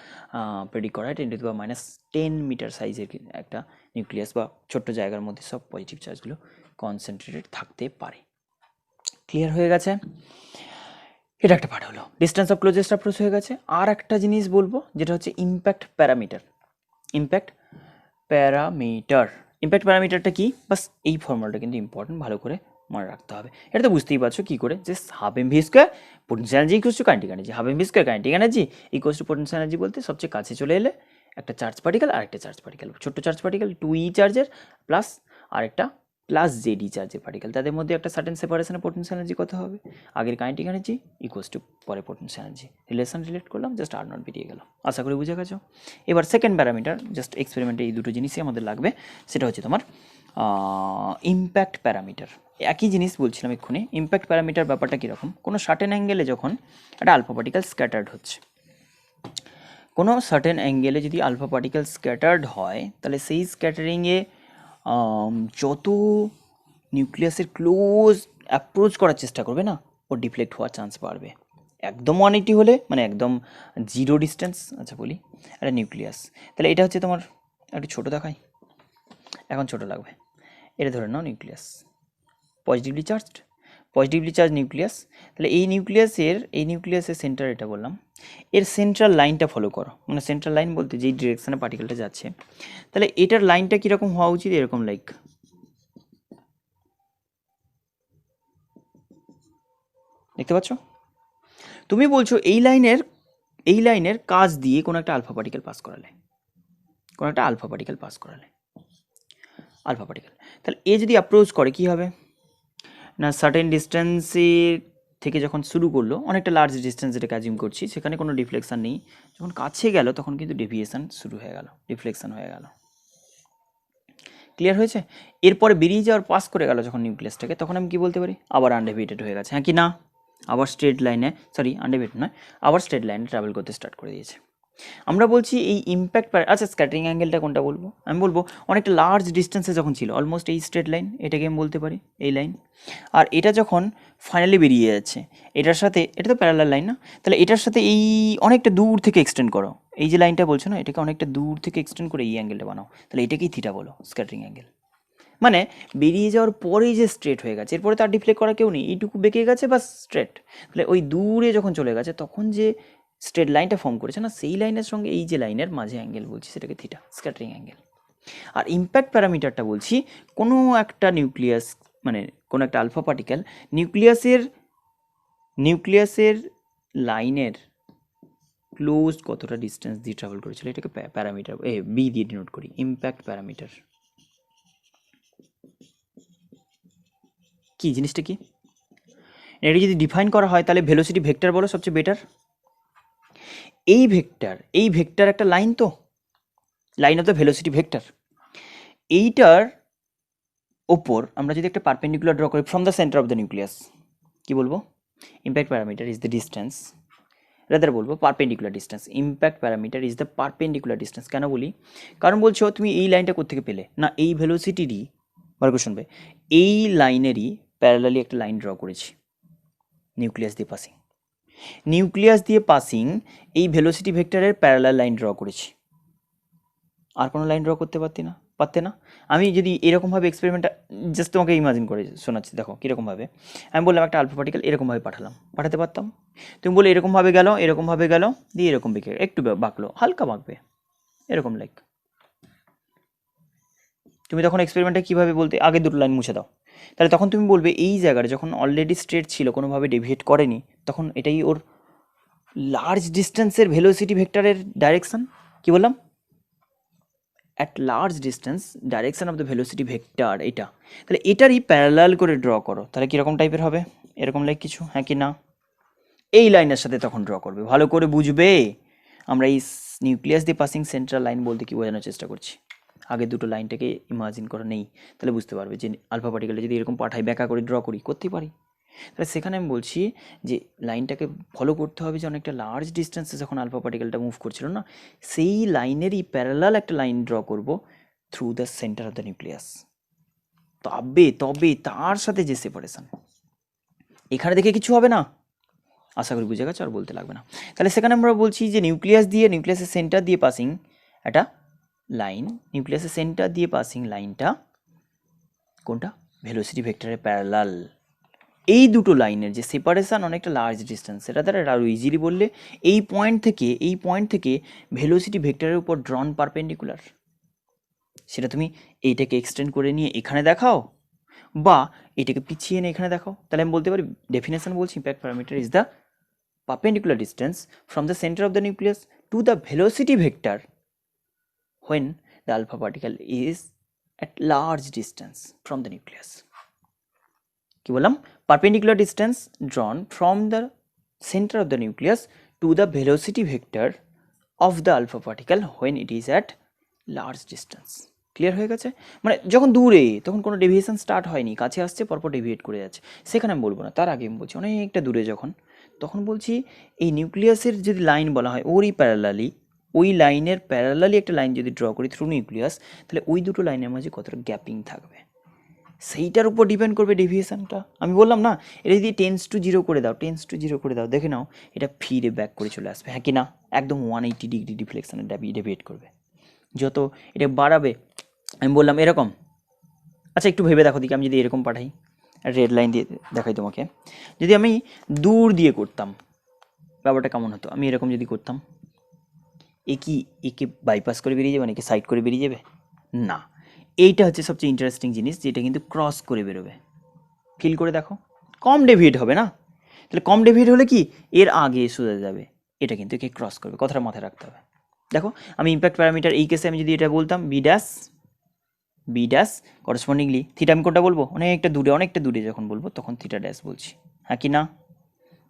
প্রেডিক্ট করা হয় 10⁻10 মিটার সাইজের একটা নিউক্লিয়াস বা ছোট্ট জায়গার মধ্যে সব পজিটিভ চার্জগুলো কনসেন্ট্রেটেড থাকতে পারে। ক্লিয়ার হয়ে গেছে? এটা একটা পার্ট হলো, ডিস্টেন্স অফ ক্লোজেস্ট অ্যাপ্রোচ হয়ে গেছে। আর একটা জিনিস বলবো যেটা হচ্ছে ইম্প্যাক্ট প্যারামিটার। ইম্প্যাক্ট প্যারামিটারটা কি? বাস এই ফর্মুলাটা কিন্তু ইম্পর্টেন্ট, ভালো করে মনে রাখতে হবে। এটা তো বুঝতেই পারছো কী করে, যে half M V square potential energy equals to kinetic energy, half M V square kinetic energy equals to potential energy বলতে সবচেয়ে কাছে চলে এলে একটা চার্জ পার্টিকেল আর একটা চার্জ পার্টিকেল, ছোট্ট চার্জ পার্টিকেল 2e চার্জের প্লাস আর একটা প্লাস জেডি চার্জের পার্টিকেল, তাদের মধ্যে একটা সার্টেন সেপারেশনে পোটেনশিয়াল এনার্জি কত হবে, আগের কাইনেটিক এনার্জি ইকুয়ালস টু পরে পোটেনশিয়াল এনার্জি, রিলেট করলাম, জাস্ট আর নট বেরিয়ে গেল। আশা করি বুঝে গেছো। এবার সেকেন্ড প্যারামিটার, জাস্ট এক্সপেরিমেন্টে এই দুটো জিনিসই আমাদের লাগবে, সেটা হচ্ছে তোমার ইম্প্যাক্ট প্যারামিটার। একই জিনিস বলছিলাম এক্ষুনি। ইম্প্যাক্ট প্যারামিটার ব্যাপারটা কীরকম, কোনো সার্টেন অ্যাঙ্গেলে যখন একটা আলফা পার্টিকেল স্ক্যাটার্ড হচ্ছে, কোনো সার্টেন অ্যাঙ্গেলে যদি আলফা পার্টিকেল স্ক্যাটার্ড হয়, তাহলে সেই স্ক্যাটারিংয়ে যত নিউক্লিয়াসের ক্লোজ অ্যাপ্রোচ করার চেষ্টা করবে না, ও ডিফ্লেক্ট হওয়ার চান্স বাড়বে। একদম 180 হলে, মানে একদম জিরো ডিস্টেন্স, আচ্ছা বলি একটা নিউক্লিয়াস, তাহলে এটা হচ্ছে তোমার একটু ছোটো দেখাই, এখন ছোটো লাগবে, এটা ধরে নাও নিউক্লিয়াস, পজিটিভলি চার্জ নিউক্লিয়াস। তাহলে এই নিউক্লিয়াসের সেন্টার এটা বললাম, এর সেন্ট্রাল লাইনটা ফলো করো, মানে সেন্ট্রাল লাইন বলতে যেই ডিরেকশানে পার্টিকেলটা যাচ্ছে, তাহলে এটার লাইনটা কীরকম হওয়া উচিত, এরকম লাইক, দেখতে পাচ্ছ? তুমি বলছো এই লাইনের কাজ দিয়ে কোনো একটা আলফা পার্টিকেল পাস করালে, তাহলে এ যদি অ্যাপ্রোচ করে কী হবে না, সার্টেন ডিস্টেন্সের থেকে যখন শুরু করলো, অনেকটা লার্জ ডিস্টেন্স যেটাকে অ্যাজিউম করছি, সেখানে কোনো ডিফ্লেকশান নেই, যখন কাছে গেল তখন কিন্তু ডেভিয়েশান শুরু হয়ে গেল, ডিফ্লেকশান হয়ে গেল। ক্লিয়ার হয়েছে? এরপরে বেরিয়ে যাওয়ার পাস করে গেল যখন নিউক্লিয়াসটাকে, তখন আমি কি বলতে পারি, আবার আনডেভিয়েটেড হয়ে গেছে, হ্যাঁ কি না? আবার স্ট্রেট লাইনে, আনডেভিয়েটেড নয়, আবার স্ট্রেট লাইনে ট্রাভেল করতে স্টার্ট করে দিয়েছে। আমরা বলছি এই ইম্প্যাক্ট, আচ্ছা স্ক্যাটারিং অ্যাঙ্গেলটা কোনটা বলবো, আমি বলবো অনেকটা লার্জ ডিস্টেন্সে যখন ছিল, অলমোস্ট এই স্ট্রেট লাইন, এটাকে আমি বলতে পারি এই লাইন, আর এটা যখন ফাইনালি বেরিয়ে যাচ্ছে এটার সাথে, এটা তো প্যারালাল লাইন না, তাহলে এটার সাথে এই অনেকটা দূর থেকে এক্সটেন্ড করো, এই যে লাইনটা বলছো না, এটাকে অনেকটা দূর থেকে এক্সটেন্ড করে এই অ্যাঙ্গেলটা বানাও, তাহলে এটাকেই থিটা বলো, স্ক্যাটারিং অ্যাঙ্গেল। মানে বেরিয়ে যাওয়ার পরেই যে স্ট্রেট হয়ে গেছে, এরপরে তার ডিফ্লেক্ট করা কেউ নেই, এইটুকু বেঁকে গেছে বা স্ট্রেট, তাহলে ওই দূরে যখন চলে গেছে তখন যে স্ট্রেট লাইনটা ফর্ম করেছে না, সেই লাইনের সঙ্গে এই যে লাইনের মাঝে অ্যাঙ্গেল বলছি, সেটাকে থিটা, স্ক্যাটারিং অ্যাঙ্গেল। আর ইম্প্যাক্ট প্যারামিটারটা বলছি কোনো একটা নিউক্লিয়াস, মানে কোনো একটা আলফা পার্টিকেল নিউক্লিয়াসের লাইনের ক্লোজ কতটা ডিস্টেন্স দিয়ে ট্রাভেল করেছিল, এটাকে প্যারামিটার বি দিয়ে ডিনোট করি, ইম্প্যাক্ট প্যারামিটার। কি জিনিসটা কি, এটা যদি ডিফাইন করা হয় তাহলে ভেলোসিটি ভেক্টর বলো সবচেয়ে বেটার। এই ভেক্টর একটা লাইন, তো line of the velocity vector, এইটার ওপর আমরা যদি একটা পারপেন্ডিকুলার ড্র করি from the centre of the nucleus, কি বলবো, impact parameter is the distance, rather বলবো perpendicular distance, impact parameter is the perpendicular distance. কেন বলি, কারণ বলছো তুমি এই লাইনটা কোত্থেকে পেলে না, এই ভেলোসিটিরই, ভালো করে শুনবে, এই লাইনেরই প্যারালালি একটা লাইন ড্র করেছি নিউক্লিয়াস দিয়ে পাসিং এই ভেলোসিটি ভেক্টরের প্যারালাল লাইন ড্র করেছি, আর কোনো লাইন ড্র করতে পারতে না। আমি যদি এরকমভাবে এক্সপেরিমেন্টটা জাস্ট তোমাকে ইমাজিন করে শোনাচ্ছি, দেখো কীরকমভাবে, আমি বললাম একটা আলফা পার্টিকেল এরকমভাবে পাঠাতে পারতাম, তুমি বলে এরকমভাবে গেল দিয়ে এরকম বেঁকে একটু বাঁকলো, হালকা বাঁকবে এরকম, লাইক তুমি তখন এক্সপেরিমেন্টটা কীভাবে বলতে, আগে দুটো লাইন মুছে দাও, তাহলে তখন তুমি বলবে এই জায়গাটা যখন অলরেডি স্ট্রেট ছিল, কোনোভাবে ডেভিয়েট করেনি, তখন এটাই ওর লার্জ ডিস্টেন্সের ভেলোসিটি ভেক্টরের ডাইরেকশান। কি বললাম, at large distance direction of the velocity vector, এটা, তাহলে এটারই প্যারালাল করে ড্র করো, তাহলে কীরকম টাইপের হবে, এরকম লাইক কিছু, হ্যাঁ কি না? এই লাইনের সাথে তখন ড্র করবে, ভালো করে বুঝবে আমরা এই নিউক্লিয়াস দিয়ে পাসিং সেন্ট্রাল লাইন বলতে কি বোঝানোর চেষ্টা করছি। আগে দুটো লাইনটাকে ইমাজিন করা নেই, তাহলে বুঝতে পারবে যে আলফা পার্টিকেলটা যদি এরকম পাঠাই, ব্যাকা করে ড্র করতেই পারি, তাহলে সেখানে আমি বলছি যে লাইনটাকে ফলো করতে হবে যে অনেকটা লার্জ ডিস্টেন্সে যখন আলফা পার্টিকেলটা মুভ করছিল না, সেই লাইনেরই প্যারালাল একটা লাইন ড্র করব through the centre of the nucleus, তবে তার সাথে যে সেপারেশন, এখানে দেখে কিছু হবে না, আশা করি বুঝে গেছো, আর বলতে লাগবে না। তাহলে সেখানে আমরা বলছি যে নিউক্লিয়াস দিয়ে, নিউক্লিয়াসের সেন্টার দিয়ে পাসিং একটা লাইন, নিউক্লিয়াসের সেন্টার দিয়ে পাসিং লাইনটা কোনটা, ভেলোসিটি ভেক্টরের প্যারালাল। এই দুটো লাইনের যে সেপারেশন অনেকটা লার্জ ডিস্টেন্স, সেটা দ্বারা আরও ইজিলি বললে এই পয়েন্ট থেকে ভেলোসিটি ভেক্টরের উপর ড্রন পারপেন্ডিকুলার, সেটা তুমি এইটাকে এক্সটেন্ড করে নিয়ে এখানে দেখাও বা এটাকে পিছিয়ে এনে এখানে দেখাও। তাহলে আমি বলতে পারি, ডেফিনেশন বলছি, impact parameter is the perpendicular distance from the center of the nucleus to the velocity vector when the alpha particle is at large distance from the nucleus. কি বললাম, perpendicular distance drawn from the center of the nucleus to the velocity vector of the alpha particle when it is at large distance. Clear হয়ে গেছে? মানে যখন দূরে তখন কোনো deviation start হয়নি, কাছে আসছে পরপর ডেভিয়েট করে যাচ্ছে, সেখানে আমি বলবো না, তার আগে আমি বলছি অনেকটা দূরে যখন, তখন বলছি এই নিউক্লিয়াসের যদি লাইন বলা হয় ওরই প্যারালালি, ওই লাইনের প্যারালালি একটা লাইন যদি ড্র করি থ্রু নিউক্লিয়াস, তাহলে ওই দুটো লাইনের মাঝে কতটা গ্যাপিং থাকবে সেইটার উপর ডিপেন্ড করবে ডেভিয়েশনটা। আমি বললাম না, এটা যদি টেন্স টু জিরো করে দাও, দেখে নাও এটা ফিরে ব্যাক করে চলে আসবে, হ্যাঁ কি না, একদম 180 ডিগ্রি ডিফ্লেকশনে ডেভিয়েট করবে। যত এটা বাড়াবে, আমি বললাম এরকম, আচ্ছা একটু ভেবে দেখো দিকে, আমি যদি এরকম পাঠাই, রেড লাইন দিয়ে দেখাই তোমাকে, যদি আমি দূর দিয়ে করতাম ব্যাপারটা কেমন হতো, আমি এরকম যদি করতাম, একে বাইপাস করে বেরিয়ে যাবে নাকি সাইড করে বেরিয়ে যাবে না, এইটা হচ্ছে সবচেয়ে ইন্টারেস্টিং জিনিস, যেটা কিন্তু ক্রস করে বেরোবে। ফিল করে দেখো, কম ডেভিয়েট হবে না, তাহলে কম ডেভিয়েট হলে কি এর আগে সোজা যাবে, এটা কিন্তু একে ক্রস করবে, কথাটা মাথায় রাখতে হবে। দেখো আমি ইম্প্যাক্ট প্যারামিটার এই কেসে আমি যদি এটা বলতাম বি ড্যাশ করসপন্ডিংলি থিটা, আমি কোনটা বলবো, অনেকটা দূরে যখন বলবো তখন থিটা ড্যাশ বলছি, হ্যাঁ কি না,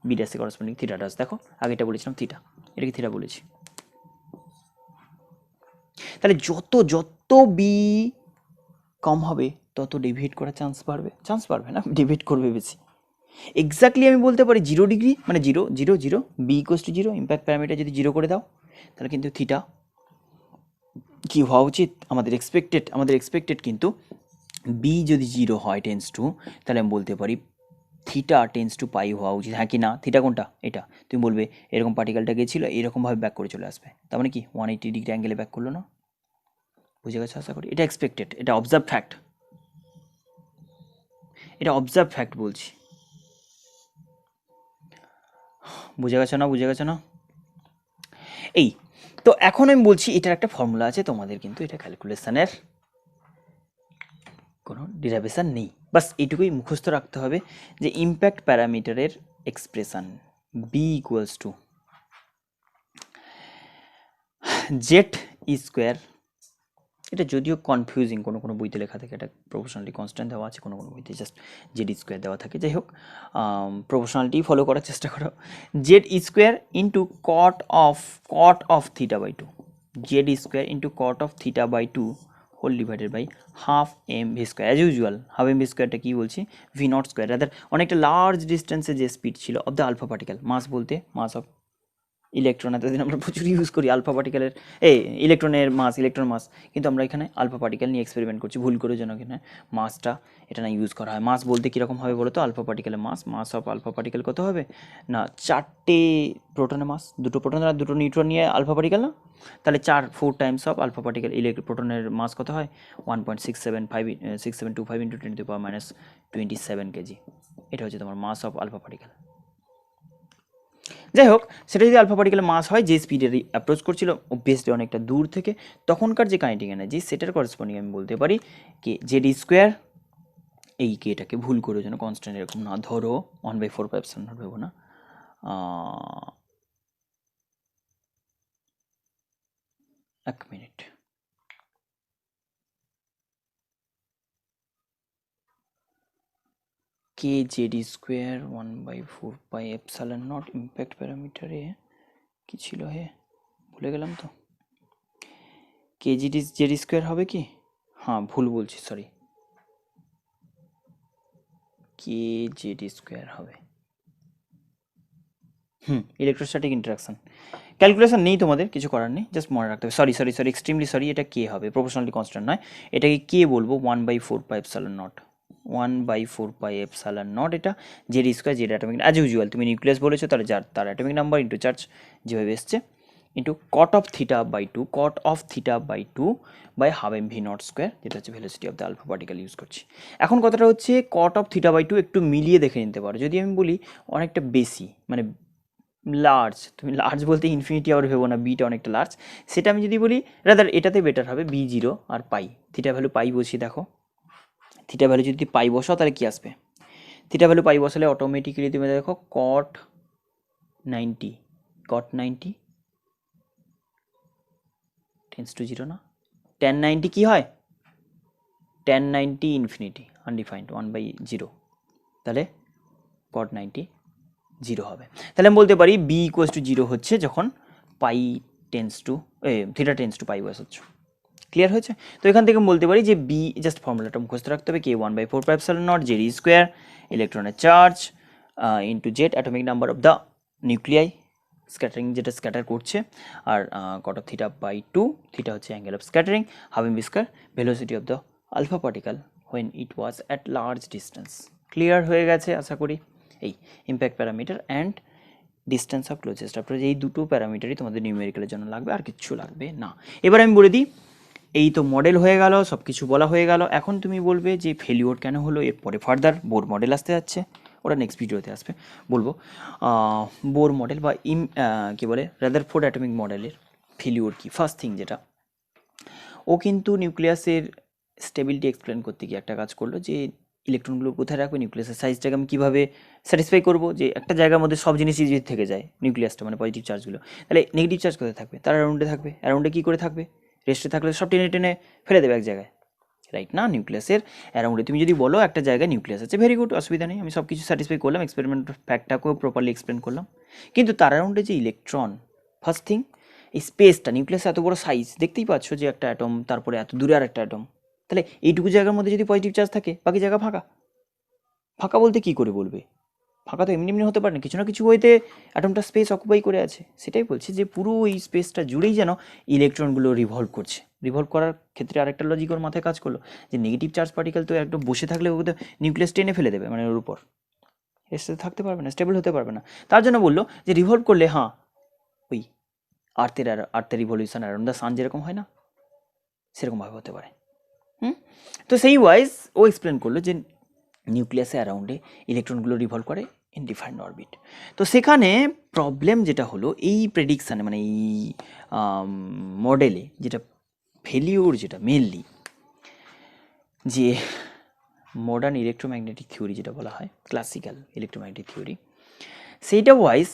বি ড্যাশে করসপন্ডিং থিটা ড্যাশ। দেখো আগে এটা বলেছিলাম থিটা, এটাকে থিটা বলেছি। তাহলে যত বি কম হবে তত ডেভিয়েট করার চান্স বাড়বে না, ডেভিয়েট করবে বেশি। এক্স্যাক্টলি আমি বলতে পারি 0 ডিগ্রি, মানে 0 B equals to 0, impact parameter যদি 0 করে দাও তাহলে কিন্তু থিটা কি হওয়া উচিত, আমাদের এক্সপেক্টেড কিন্তু বি যদি 0 হয় টেন্স টু, তাহলে আমি বলতে পারি থিটা টেন্স টু পাই হওয়া উচিত, হ্যাঁ কি না, থিটা কোনটা, এটা তুমি বলবে এরকম পার্টিকেলটা গেছিলো এরকমভাবে ব্যাক করে চলে আসবে, তার মানে কি 180 ডিগ্রি অ্যাঙ্গেলে ব্যাক করলো না, বুঝে গেছো আশা করি, এটা এক্সপেক্টেড, এটা অবজার্ভ ফ্যাক্ট বলছি, বুঝে গেছো না? এই তো এখন আমি বলছি এটার একটা ফর্মুলা আছে, তোমাদের কিন্তু এটা ক্যালকুলেশনের কোনো ডিরাইভেশন নেই, বাস এইটুকুই মুখস্থ রাখতে হবে যে ইম্প্যাক্ট প্যারামিটারের expression B equals to Z E square, এটা যদিও কনফিউজিং, কোনো বইতে লেখা থাকে এটা প্রপোর্শনালিটি কনস্ট্যান্ট দেওয়া আছে, কোনো বইতে জাস্ট জেড ই স্কোয়ার দেওয়া থাকে, যাই হোক প্রপোর্শনালিটি ফলো করার চেষ্টা করো। Z E square into cot of theta by two, Z E square into cot of theta by two whole divided by half M V square, as usual half M V স্কোয়ারটা কী বলছি, V not square, rather অনেকটা large ডিস্টেন্সে যে speed ছিল of the alpha particle, mass বলতে mass of electron, এতদিন আমরা প্রচুর ইউজ করি আলফা পার্টিকেলের ইলেকট্রন মাস, কিন্তু আমরা এখানে আলফা পার্টিকেল নিয়ে এক্সপেরিমেন্ট করছি, ভুল করে যেন এখানে মাসটা এটা না ইউজ করা হয়। মাস বলতে কীরকম হবে বলো তো, আলফা পার্টিকেলের মাস অফ আলফা পার্টিকেল কত হবে না, 4টে প্রোটনের মাস, 2টো প্রোটন আর 2টো নিউট্রন নিয়ে আলফা পার্টিকেল না, তাহলে 4 টাইমস অফ আলফা পার্টিকেল প্রোটনের মাস কত হয় 1.6725 ইন্টু 10⁻27 কেজি, এটা হচ্ছে তোমার মাস অফ আলফা পার্টিকেল। যাই হোক, সেটা যদি আলফা পার্টিকেলের মাস হয়, যে স্পিডের অ্যাপ্রোচ করছিল অবভিয়াসলি অনেকটা দূর থেকে, তখনকার যে কাইনেটিক এনার্জি সেটার করসপন্ডিং আমি বলতে পারি কি জেড স্কোয়ার, এই কে এটাকে ভুল করে যেন কনস্ট্যান্ট এরকম না ধরো, 1/4 ভেবো না, এক মিনিট, কে জেড স্কোয়ার 1/4πε0 ইম্প্যাক্ট প্যারামিটারে কি ছিল হে, ভুলে গেলাম তো, কে জেড স্কোয়ার হবে কি, হ্যাঁ ভুল বলছি সরি, কে জেড স্কোয়ার হবে, ইলেকট্রোস্ট্যাটিক ইন্টারাকশন, ক্যালকুলেশন নেই তোমাদের, কিছু করার নেই, জাস্ট মনে রাখতে হবে, সরি এক্সট্রিমলি সরি, এটা কে হবে, প্রপোর্শনালি কনস্ট্যান্ট নয়, এটাকে কে বলবো 1/4πε0, 1/4πε0 এটা Z square Z atomic as usual তুমি নিউক্লিয়াস বলেছো তার অ্যাটমিক নাম্বার ইন্টু চার্জ যেভাবে এসছে into cot of theta by 2 by half M V not square, যেটা হচ্ছে velocity of the alpha particle use করছি। এখন কথাটা হচ্ছে cot of theta by 2 একটু মিলিয়ে দেখে নিতে পারো। যদি আমি বলি অনেকটা বেশি মানে লার্জ, তুমি লার্জ বলতে ইনফিনিটি আবার ভেবো না, বিটা অনেকটা লার্জ, সেটা আমি যদি বলি রাদার এটাতে বেটার হবে b0 আর পাই, থিটা ভ্যালু পাই বসিয়ে দেখো, থিটা ভ্যালু যদি পাই বসাও তাহলে কি আসবে, থিটা ভ্যালু পাই বসালে অটোমেটিক্যালি তুমি দেখো cot 90 টেন্স টু 0 না, tan 90 কি হয়, tan 90 ইনফিনিটি আনডিফাইন্ড 1/0, তাহলে cot 90 0 হবে। তাহলে আমি বলতে পারি b = 0 হচ্ছে যখন pi tends to theta tends to pi বসাচ্ছ। ক্লিয়ার হয়েছে? তো এখান থেকে বলতে পারি যে বি, জাস্ট ফর্মুলাটা মুখস্থ রাখতে হবে, কে 1/4πε0 জেড স্কোয়ার ইলেকট্রনের charge into Z atomic number of the nuclei scattering যেটা স্ক্যাটার করছে, আর cot of theta by 2, থিটা হচ্ছে angle of scattering, half M V square velocity of the alpha particle when it was at large distance. Clear হয়ে গেছে আশা করি। এই impact parameter and distance of closest approach, এই দুটো প্যারামিটারই তোমাদের নিউমেরিক্যালের জন্য লাগবে, আর কিচ্ছু লাগবে না। এবার আমি বলে দিই, এই তো মডেল হয়ে গেল, সব কিছু বলা হয়ে গেল। এখন তুমি বলবে যে ফেলিওর কেন হলো, এরপরে ফার্দার বোর মডেল আসতে যাচ্ছে, ওটা নেক্সট ভিডিওতে আসবে, বলবো বোর মডেল বা কী বলে রাদারফোর্ড অ্যাটমিক মডেলের ফেলিওর কি। ফার্স্ট থিং যেটা, ও কিন্তু নিউক্লিয়াসের স্টেবিলিটি এক্সপ্লেন করতে গিয়ে একটা কাজ করলো যে ইলেকট্রনগুলো কোথায় রাখবে, নিউক্লিয়াসের সাইজটাকে আমি কীভাবে স্যাটিসফাই করবো, যে একটা জায়গার মধ্যে সব জিনিসই যদি থেকে যায় নিউক্লিয়াসটা মানে পজিটিভ চার্জগুলো, তাহলে নেগেটিভ চার্জ কোথায় থাকবে, তার অ্যারাউন্ডে থাকবে, অ্যারাউন্ডে কী করে থাকবে, রেস্টে থাকলে সব টেনে টেনে ফেলে দেবে এক জায়গায়, রাইট না? নিউক্লিয়াসের অ্যারাউন্ডে তুমি যদি বলো একটা জায়গায় নিউক্লিয়াস আছে, ভেরি গুড, অসুবিধা নেই, আমি সব কিছু স্যাটিসফাই করলাম, এক্সপেরিমেন্ট ফ্যাক্টটাকেও প্রপারলি এক্সপ্লেন করলাম, কিন্তু তার অ্যারাউন্ডে যে ইলেকট্রন, ফার্স্ট থিং এই স্পেসটা, নিউক্লিয়াস এত বড় সাইজ দেখতেই পাচ্ছ যে একটা অ্যাটম, তারপরে এত দূরে আর একটা অ্যাটম, তাহলে এইটুকু জায়গার মধ্যে যদি পজিটিভ চার্জ থাকে বাকি জায়গা ফাঁকা, ফাঁকা বলতে কী করে বলবে, ফাঁকা তো এমনি এমনি হতে পারে না, কিছু না কিছু ওয়েতে অ্যাটমটা স্পেস অকুপাই করে আছে। সেটাই বলছি যে পুরো এই স্পেসটা জুড়েই যেন ইলেকট্রনগুলো রিভলভ করছে। রিভলভ করার ক্ষেত্রে আরেকটা লজিক ওর মাথায় কাজ করলো যে নেগেটিভ চার্জ পার্টিকেল তো একদম বসে থাকলে ওকে তো নিউক্লিয়াস টেনে ফেলে দেবে, মানে ওর উপর এসে থাকতে পারবে না, স্টেবল হতে পারবে না। তার জন্য বললো যে রিভলভ করলে হ্যাঁ ওই আর্থের রিভলিউশন অ্যারাউন্ড দ্য সান যেরকম হয় না, সেরকমভাবে হতে পারে। তো সেই ওয়াইজ ও এক্সপ্লেন করলো যে নিউক্লিয়াসে অ্যারাউন্ডে ইলেকট্রনগুলো রিভলভ করে ইন ডিফারেন্ট অরবিট। তো সেখানে প্রবলেম যেটা হলো এই প্রেডিকশানে মানে এই মডেলে যেটা ফেলিওর, যেটা মেনলি যে মডার্ন ইলেকট্রোম্যাগনেটিক থিওরি যেটা বলা হয় ক্লাসিক্যাল ইলেকট্রোম্যাগনেটিক থিওরি, সেইটা ওয়াইজ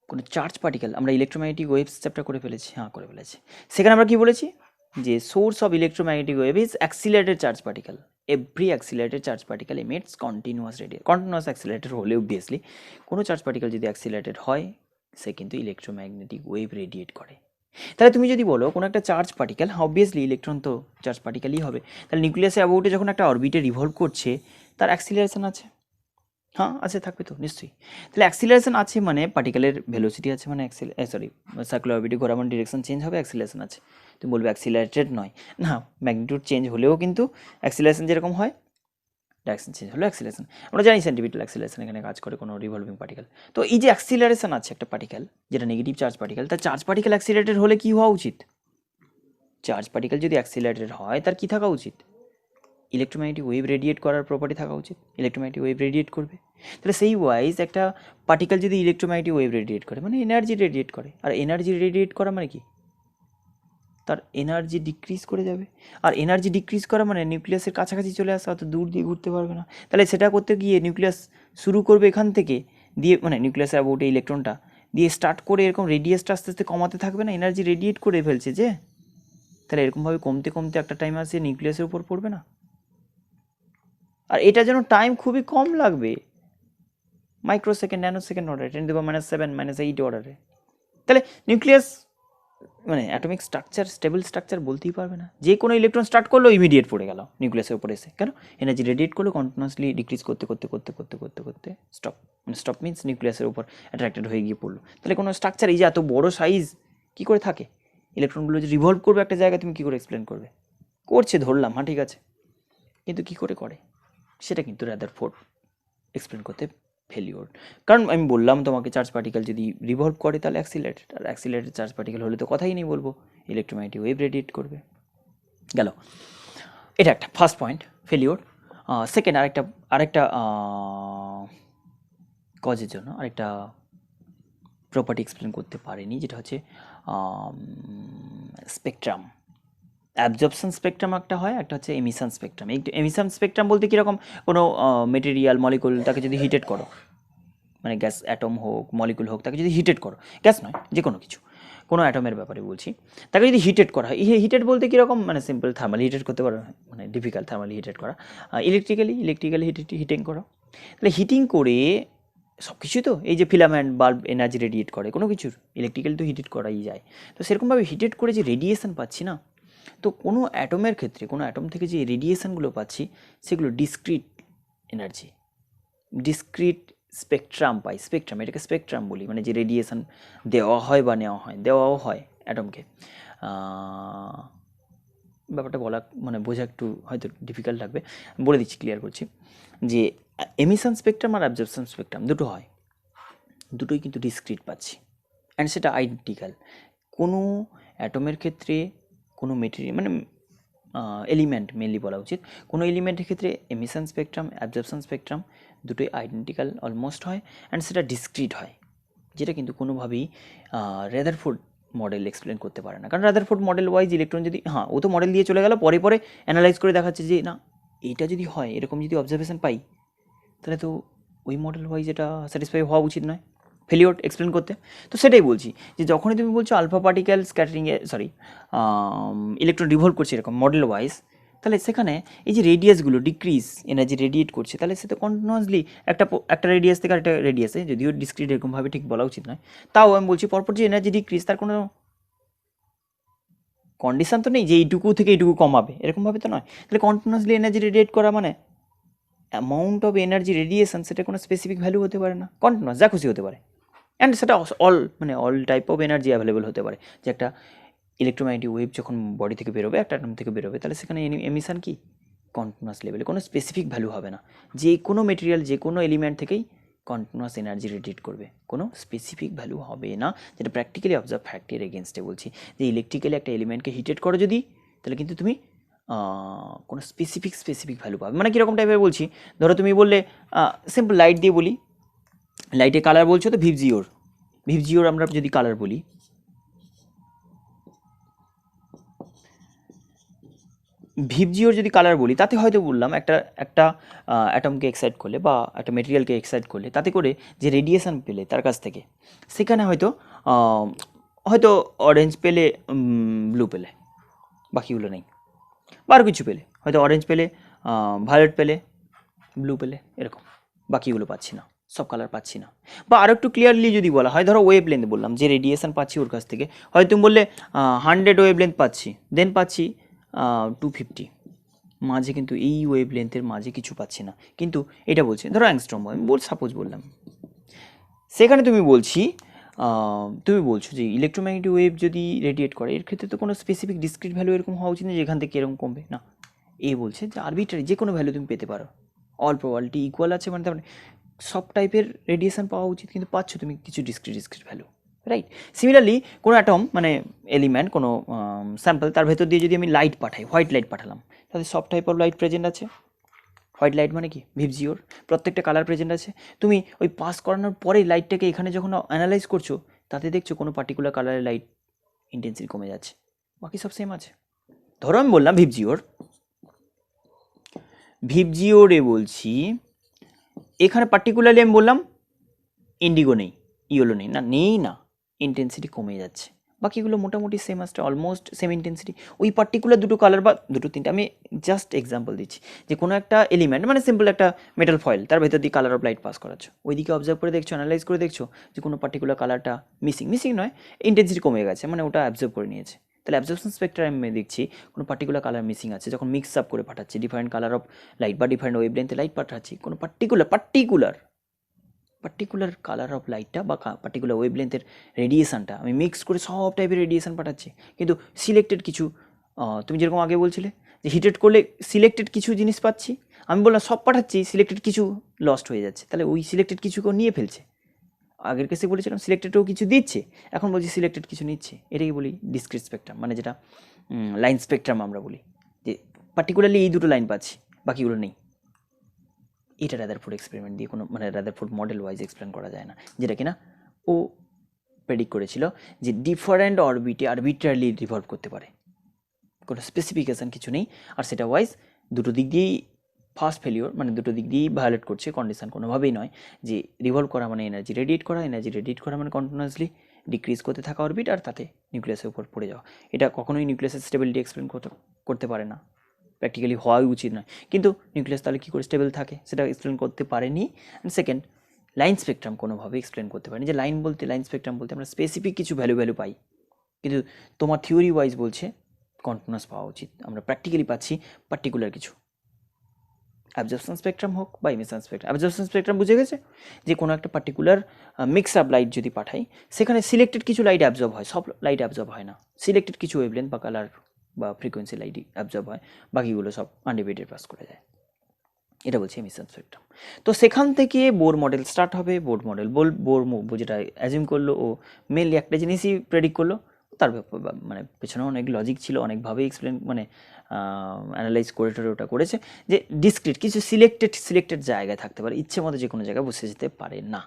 কোনো চার্জ পার্টিকেল, আমরা ইলেকট্রোম্যাগনেটিক ওয়েভস চ্যাপ্টার করে ফেলেছি, হ্যাঁ করে ফেলেছি, সেখানে আমরা কি বলেছি যে source of electromagnetic wave is accelerated charge particle, every accelerated charge particle emits continuous radiation. Continuous accelerated হলে অবভিয়াসলি কোনো চার্জ পার্টিকেল যদি অ্যাক্সিলারেটেড হয় সে কিন্তু ইলেকট্রোম্যাগনেটিক ওয়েভ রেডিয়েট করে। তাহলে তুমি যদি বলো কোনো একটা চার্জ পার্টিকেল, অবভিয়াসলি ইলেকট্রন তো চার্জ পার্টিকেলই হবে, তাহলে নিউক্লিয়াসে অ্যাবাউটে যখন একটা অরবিটে রিভলভ করছে তার অ্যাক্সিলারেশন আছে, হ্যাঁ আছে, থাকবে তো নিশ্চয়ই। তাহলে অ্যাক্সিলারেশন আছে মানে পার্টিকেলের ভেলোসিটি আছে, মানে সার্কুলার অরবিটে ঘোরা মানে ডিরেকশন চেঞ্জ হবে, অ্যাক্সিলারেশন আছে। তুমি বলবে অ্যাক্সিলারেটেড নয়, না ম্যাগনিটিউড চেঞ্জ হলেও কিন্তু অ্যাক্সিলারেশন যেরকম হয়, ডাইরেকশন চেঞ্জ হলো অ্যাক্সিলারেশন। আমরা জানি সেন্টিপিটাল অ্যাক্সিলারেশন এখানে কাজ করে কোনো রিভলভিং পার্টিকেল। তো এই যে অ্যাক্সিলারেশন আছে একটা পার্টিকেল যেটা নেগেটিভ চার্জ পার্টিকেল, তার চার্জ পার্টিকেল অ্যাক্সিলারেটেড হলে কী হওয়া উচিত, চার্জ পার্টিকেল যদি অ্যাক্সিলারেটেড হয় তার কী থাকা উচিত, ইলেকট্রোম্যাগনেটিক ওয়েভ রেডিয়েট করার প্রপার্টি থাকা উচিত, ইলেকট্রোম্যাগনেটিক ওয়েভ রেডিয়েট করবে। তাহলে সেই ওয়াইজ একটা পার্টিকেল যদি ইলেকট্রোম্যাগনেটিক ওয়েভ রেডিয়েট করে মানে এনার্জি রেডিয়েট করে, আর এনার্জি রেডিয়েট করা মানে কি, তার এনার্জি ডিক্রিজ করে যাবে, আর এনার্জি ডিক্রিজ করা মানে নিউক্লিয়াসের কাছাকাছি চলে আসা, অত দূর দিয়ে ঘুরতে পারবে না। তাহলে সেটা করতে গিয়ে নিউক্লিয়াস শুরু করবে এখান থেকে দিয়ে, মানে নিউক্লিয়াসের অ্যাবাউটে ইলেকট্রনটা দিয়ে স্টার্ট করে এরকম রেডিয়াসটা আস্তে আস্তে কমাতে থাকবে না, এনার্জি রেডিয়েট করে ফেলছে যে, তাহলে এরকমভাবে কমতে কমতে একটা টাইম আসে নিউক্লিয়াসের উপর পড়বে না, আর এটার জন্য টাইম খুবই কম লাগবে, মাইক্রোসেকেন্ড ন্যানোসেকেন্ড অর্ডারে, 10⁻⁷ -8 অর্ডারে। তাহলে নিউক্লিয়াস মানে অ্যাটমিক স্ট্রাকচার স্টেবল স্ট্রাকচার বলতেই পারবে না, যে কোনো ইলেকট্রন স্টার্ট করলো ইমিডিয়েট পড়ে গেল নিউক্লিয়াসের উপরে এসে, কেন এনার্জি রেডিয়েট করলো কন্টিনিউয়াসলি ডিক্রিজ করতে করতে করতে করতে করতে করতে স্টপ, মানে স্টপ মিনস নিউক্লিয়াসের উপর অ্যাট্রাক্টেড হয়ে গিয়ে পড়লো। তাহলে কোনো স্ট্রাকচার এই যে এত বড় সাইজ কী করে থাকে, ইলেকট্রনগুলো যে রিভলভ করবে একটা জায়গায় তুমি কী করে এক্সপ্লেন করবে, করছে ধরলাম, হ্যাঁ ঠিক আছে, কিন্তু কী করে করে সেটা কিন্তু রাদারফোর্ড এক্সপ্লেন করতে ফেলিওর। কারণ আমি বললাম তোমাকে চার্জ পার্টিকেল যদি রিভলভ করে তাহলে অ্যাক্সিলারেটেড, আর অ্যাক্সিলারেটেড চার্জ পার্টিকেল হলে তো কথাই নেই, বলবো ইলেকট্রোম্যাগনেটিক ওয়েভ রেডিয়েট করবে। গেল, এটা একটা ফার্স্ট পয়েন্ট ফেলিওর। সেকেন্ড আরেকটা কজের জন্য আরেকটা প্রপার্টি এক্সপ্লেন করতে পারেনি, যেটা হচ্ছে স্পেকট্রাম। অ্যাবজর্পশন স্পেকট্রাম একটা হয়, একটা হচ্ছে এমিশন স্পেকট্রাম। এই এমিশন স্পেকট্রাম বলতে কীরকম, কোনো মেটেরিয়াল মলিকুল তাকে যদি হিটেড করো, মানে গ্যাস অ্যাটম হোক মলিকুল হোক, তাকে যদি হিটেড করো, গ্যাস নয় যে কোনো কিছু, কোনো অ্যাটমের ব্যাপারে বলছি, তাকে যদি হিটেড করা হয়, হিটেড বলতে কীরকম, মানে সিম্পল থার্মালি হিটেড করতে পারো, মানে ডিফিকাল্ট থার্মালি হিটেড করা, ইলেকট্রিক্যালি হিটিং করা। তাহলে হিটিং করে সব কিছুই তো, এই যে ফিলামেন্ট বাল্ব এনার্জি রেডিয়েট করে, কোনো কিছুর ইলেকট্রিক্যাল তো হিটেড করাই যায়। তো সেরকমভাবে হিটেড করে যে রেডিয়েশন পাচ্ছি না, তো কোনো অ্যাটমের ক্ষেত্রে কোনো অ্যাটম থেকে যে রেডিয়েশনগুলো পাচ্ছি সেগুলো ডিসক্রিট এনার্জি, ডিসক্রিট স্পেকট্রাম পাই। স্পেকট্রাম, এটাকে স্পেকট্রাম বলি, মানে যে রেডিয়েশন দেওয়া হয় বা নেওয়া হয়, দেওয়াও হয় অ্যাটমকে। ব্যাপারটা বলা মানে বোঝা একটু হয়তো ডিফিকাল্ট লাগবে, বলে দিচ্ছি, ক্লিয়ার করছি, যে এমিশন স্পেকট্রাম আর অ্যাবজর্পশন স্পেকট্রাম দুটো হয়, দুটোই কিন্তু ডিসক্রিট পাচ্ছি, অ্যান্ড সেটা আইডেন্টিক্যাল। কোনো অ্যাটমের ক্ষেত্রে কোনো মেটেরিয়াল মানে এলিমেন্ট মেনলি বলা উচিত, কোনো এলিমেন্টের ক্ষেত্রে এমিশন স্পেকট্রাম অ্যাবজর্পশন স্পেকট্রাম দুটোই আইডেন্টিক্যাল অলমোস্ট হয়, অ্যান্ড সেটা ডিসক্রিট হয়, যেটা কিন্তু কোনোভাবেই রাদারফোর্ড মডেল এক্সপ্লেন করতে পারে না। কারণ রাদারফোর্ড মডেল ওয়াইজ ইলেকট্রন যদি, ও তো মডেল দিয়ে চলে গেল, পরে পরে অ্যানালাইজ করে দেখাচ্ছে যে না, এইটা যদি হয়, এরকম যদি অবজারভেশন পাই, তাহলে তো ওই মডেল ওয়াইজ এটা স্যাটিসফাই হওয়া উচিত নয় ফেলিওর এক্সপ্লেন করতে। তো সেটাই বলছি, যে যখনই তুমি বলছো আলফা পার্টিকেল স্ক্যাটারিংয়ে ইলেকট্রন রিভলভ করছে এরকম মডেল ওয়াইজ, তাহলে সেখানে এই যে রেডিয়াসগুলো ডিক্রিজ এনার্জি রেডিয়েট করছে, তাহলে সে তো কন্টিনিউয়াসলি একটা রেডিয়াস থেকে একটা রেডিয়াসে, যদিও ডিসক্রিট এরকমভাবে ঠিক বলা উচিত নয়, তাও আমি বলছি পরপর যে এনার্জি ডিক্রিজ, তার কোনো কন্ডিশন তো নেই যে এইটুকু থেকে এইটুকু কমাবে, এরকমভাবে তো নয়। তাহলে কন্টিনিউয়াসলি এনার্জি রেডিয়েট করা মানে অ্যামাউন্ট অফ এনার্জি রেডিয়েশন, সেটা কোনো স্পেসিফিক ভ্যালু হতে পারে না, কন্টিনিউয়াস যা খুশি হতে পারে, অ্যান্ড সেটা all type of energy available হতে পারে। যে একটা ইলেকট্রোম্যাগনেটিক ওয়েভ যখন বডি থেকে বেরোবে, একটা অ্যাটম থেকে বেরোবে, তাহলে সেখানে এমিশন কি কন্টিনিউয়াস লেভেলে, কোনো স্পেসিফিক ভ্যালু হবে না, যে কোনো মেটেরিয়াল যে কোনো এলিমেন্ট থেকেই কন্টিনিউয়াস এনার্জি রেডিয়েট করবে, কোনো স্পেসিফিক ভ্যালু হবে না, যেটা প্র্যাকটিক্যালি অবজার্ভ ফ্যাক্টের এগেনস্টে বলছি। যে ইলেকট্রিক্যালি একটা এলিমেন্টকে হিটেড করো যদি, তাহলে কিন্তু তুমি কোনো স্পেসিফিক ভ্যালু পাবে। মানে কীরকম টাইপের বলছি, ধরো তুমি বললে সিম্পল লাইট দিয়ে বলি, লাইটের কালার বলছো তো ভিভজিওর আমরা যদি কালার বলি, ভিভজিওর যদি কালার বলি, তাতে হয়তো বললাম একটা অ্যাটমকে এক্সাইট করলে বা একটা মেটেরিয়ালকে এক্সাইট করলে, তাতে করে যে রেডিয়েশন পেলে তার কাছ থেকে, সেখানে হয়তো অরেঞ্জ পেলে, ব্লু পেলে, বাকিগুলো নেই, বা আরও কিছু পেলে, হয়তো অরেঞ্জ পেলে, ভায়োলেট পেলে, ব্লু পেলে, এরকম, বাকিগুলো পাচ্ছি না, সব কালার পাচ্ছি না। বা আরও একটু ক্লিয়ারলি যদি বলা হয়, ধরো ওয়েভ লেন্থ বললাম, যে রেডিয়েশন পাচ্ছি ওর কাছ থেকে, হয়তো তুমি বললে 100 ওয়েভ লেন্থ পাচ্ছি, দেন পাচ্ছি 250, মাঝে কিন্তু এই ওয়েভ লেন্থের মাঝে কিছু পাচ্ছি না, কিন্তু এটা বলছে ধরো অ্যাংস্ট্রম, আমি সাপোজ বললাম, সেখানে তুমি বলছো যে ইলেকট্রোম্যাগনেটিক ওয়েভ যদি রেডিয়েট করে, এর ক্ষেত্রে তো কোনো স্পেসিফিক ডিসক্রিট ভ্যালু এরকম হওয়া উচিত না যেখান থেকে এরকম কমবে না। বলছে যে আরবিট্রারি যে কোনো ভ্যালু তুমি পেতে পারো, অল প্রবাবিলিটি ইকুয়াল আছে, মানে তার মানে সব টাইপের রেডিয়েশন পাওয়া উচিত, কিন্তু পাচ্ছ তুমি কিছু ডিসক্রিট ভ্যালু, রাইট? সিমিলারলি কোনো অ্যাটম মানে এলিমেন্ট, কোনো স্যাম্পল, তার ভেতর দিয়ে যদি আমি লাইট পাঠাই, হোয়াইট লাইট পাঠালাম, তাহলে সব টাইপ অফ লাইট প্রেজেন্ট আছে। হোয়াইট লাইট মানে কি, ভিভজিওর প্রত্যেকটা কালার প্রেজেন্ট আছে। তুমি ওই পাস করানোর পরেই লাইটটাকে এখানে যখন অ্যানালাইজ করছো, তাতে দেখছো কোনো পার্টিকুলার কালারের লাইট ইন্টেন্সিটি কমে যাচ্ছে, বাকি সব সেম আছে। ধরো আমি বললাম ভিভজিওরে বলছি, এখানে পার্টিকুলারলি আমি বললাম ইন্ডিগো নেই, ইয়েলো নেই না, ইন্টেন্সিটি কমে যাচ্ছে, বাকিগুলো মোটামুটি সেম আসছে, অলমোস্ট সেম ইন্টেন্সিটি। ওই পার্টিকুলার দুটো কালার বা দুটো তিনটে, আমি জাস্ট এক্সাম্পল দিচ্ছি, যে কোনো একটা এলিমেন্ট মানে সিম্পল একটা মেটাল ফয়েল, তার ভেতর দিয়ে কালার অফ লাইট পাস করাচ্ছ, ওইদিকে অবজার্ভ করে দেখছো, অ্যানালাইজ করে দেখছো যে কোনো পার্টিকুলার কালারটা মিসিং নয়, ইন্টেন্সিটি কমে গেছে, মানে ওটা অ্যাবজর্ভ করে নিয়েছে। তাহলে অ্যাবজর্পশন স্পেকট্রাম আমি দেখছি কোনো পার্টিকুলার কালার মিসিং আছে, যখন মিক্স আপ করে পাঠাচ্ছি ডিফারেন্ট কালার অফ লাইট বা ডিফারেন্ট ওয়েভ লেন্থে লাইট পাঠাচ্ছি, কোনো পার্টিকুলার কালার অফ লাইটটা বা পার্টিকুলার ওয়েভ লেন্থের রেডিয়েশনটা আমি মিক্স করে সব টাইপের রেডিয়েশন পাঠাচ্ছি, কিন্তু সিলেক্টেড কিছু, তুমি যেরকম আগে বলছিলে যে হিটেড করলে সিলেক্টেড কিছু জিনিস পাচ্ছি, আমি বললাম সব পাঠাচ্ছি, সিলেক্টেড কিছু লস্ট হয়ে যাচ্ছে, তাহলে ওই সিলেক্টেড কিছুকেও নিয়ে ফেলছে। আগের কেসে বলেছিলাম সিলেক্টেডও কিছু দিচ্ছে, এখন বলছি সিলেক্টেড কিছু নিচ্ছে। এটাকে বলি ডিসক্রিট স্পেকট্রাম, মানে যেটা লাইন স্পেকট্রাম আমরা বলি, যে পার্টিকুলারলি এই দুটো লাইন পাচ্ছি, বাকিগুলো নেই। এটা রাদারফোর্ড এক্সপেরিমেন্ট দিয়ে কোনো, মানে রাদারফোর্ড মডেল ওয়াইজ এক্সপ্লেন করা যায় না, যেটা কিনা ও প্রেডিক্ট করেছিল যে ডিফারেন্ট অরবিটে আরবিট্রারলি রিভলভ করতে পারে, কোনো স্পেসিফিকেশান কিছু নেই, আর সেটা ওয়াইজ দুটো দিক দিয়েই ফার্স্ট ফেলিওর, মানে দুটো দিক দিয়েই ভায়োলেট করছে, কন্ডিশন কোনোভাবেই নয় যে রিভলভ করা মানে এনার্জি রেডিয়েট করা, এনার্জি রেডিয়েট করা মানে কন্টিনিউয়াসলি ডিক্রিজ করতে থাকা অরবিট আর তাতে নিউক্লিয়াসের উপর পড়ে যাওয়া। এটা কখনোই নিউক্লিয়াসের স্টেবিলিটি এক্সপ্লেন করতে পারে না, প্র্যাকটিক্যালি হওয়াই উচিত নয়। কিন্তু নিউক্লিয়াস তাহলে কী করে স্টেবল থাকে সেটা এক্সপ্লেন করতে পারেনি। অ্যান্ড সেকেন্ড, লাইন স্পেকট্রাম কোনোভাবে এক্সপ্লেন করতে পারেনি, যে লাইন স্পেকট্রাম বলতে আমরা স্পেসিফিক কিছু ভ্যালু পাই, কিন্তু তোমার থিওরি ওয়াইজ বলছে কন্টিনিউয়াস পাওয়া উচিত, আমরা প্র্যাকটিক্যালি পাচ্ছি পার্টিকুলার কিছু। অ্যাবজর্পশন স্পেকট্রাম হোক বা ইমিশন স্পেকট্রাম, অ্যাবজর্পশন স্পেকট্রাম বুঝে গেছে যে কোনো একটা পার্টিকুলার মিক্স আপ লাইট যদি পাঠাই, সেখানে সিলেক্টেড কিছু লাইট অ্যাবজর্ব হয়, সব লাইট অ্যাবজর্ব হয় না, সিলেক্টেড কিছু ওয়েভলেন্থ বা কালার বা ফ্রিকোয়েন্সি লাইটই অ্যাবজর্ব হয়, বাকিগুলো সব আনডিভাইডেড পাস করে যায়। এটা বলছি এমিশন স্পেকট্রাম। তো সেখান থেকে বোর মডেল স্টার্ট হবে। বোর যেটা অ্যাজিউম করলো, ও মেনলি একটা জিনিসই প্রেডিক্ট করলো, তার মানে পেছনে অনেক লজিক ছিল, অনেকভাবে এক্সপ্লেন মানে অ্যানালাইজ করে ওটা করেছে যে ডিসক্রিট কিছু সিলেক্টেড জায়গায় থাকতে পারে, ইচ্ছে মতো যে কোনো জায়গায় বসে যেতে পারে না,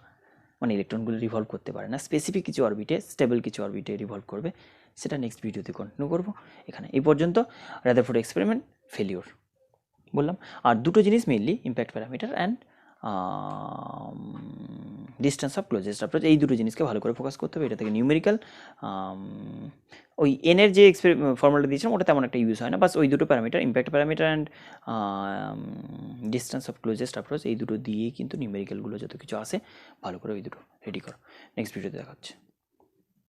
মানে ইলেকট্রনগুলো রিভলভ করতে পারে না, স্পেসিফিক কিছু অরবিটে, স্টেবল কিছু অরবিটে রিভলভ করবে। সেটা নেক্সট ভিডিওতে কন্টিনিউ করবো। এখানে এই পর্যন্ত রাদারফোর্ড এক্সপেরিমেন্ট ফেলিওর বললাম। আর দুটো জিনিস mainly impact parameter and distance of closest approach, এই দুটো জিনিসকে ভালো করে ফোকাস করতে হবে। এটা থেকে নিউমেরিক্যাল ওই এনের যে ফর্মুলাটা দিয়েছিলাম ওটা তেমন একটা ইউজ হয় না, বাস ওই দুটো parameter, impact parameter and distance of closest approach, এই দুটো দিয়েই কিন্তু নিউমেরিক্যালগুলো যত কিছু আসে ভালো করে ওই দুটো রেডি করো। নেক্সট ভিডিওতে দেখা হচ্ছে।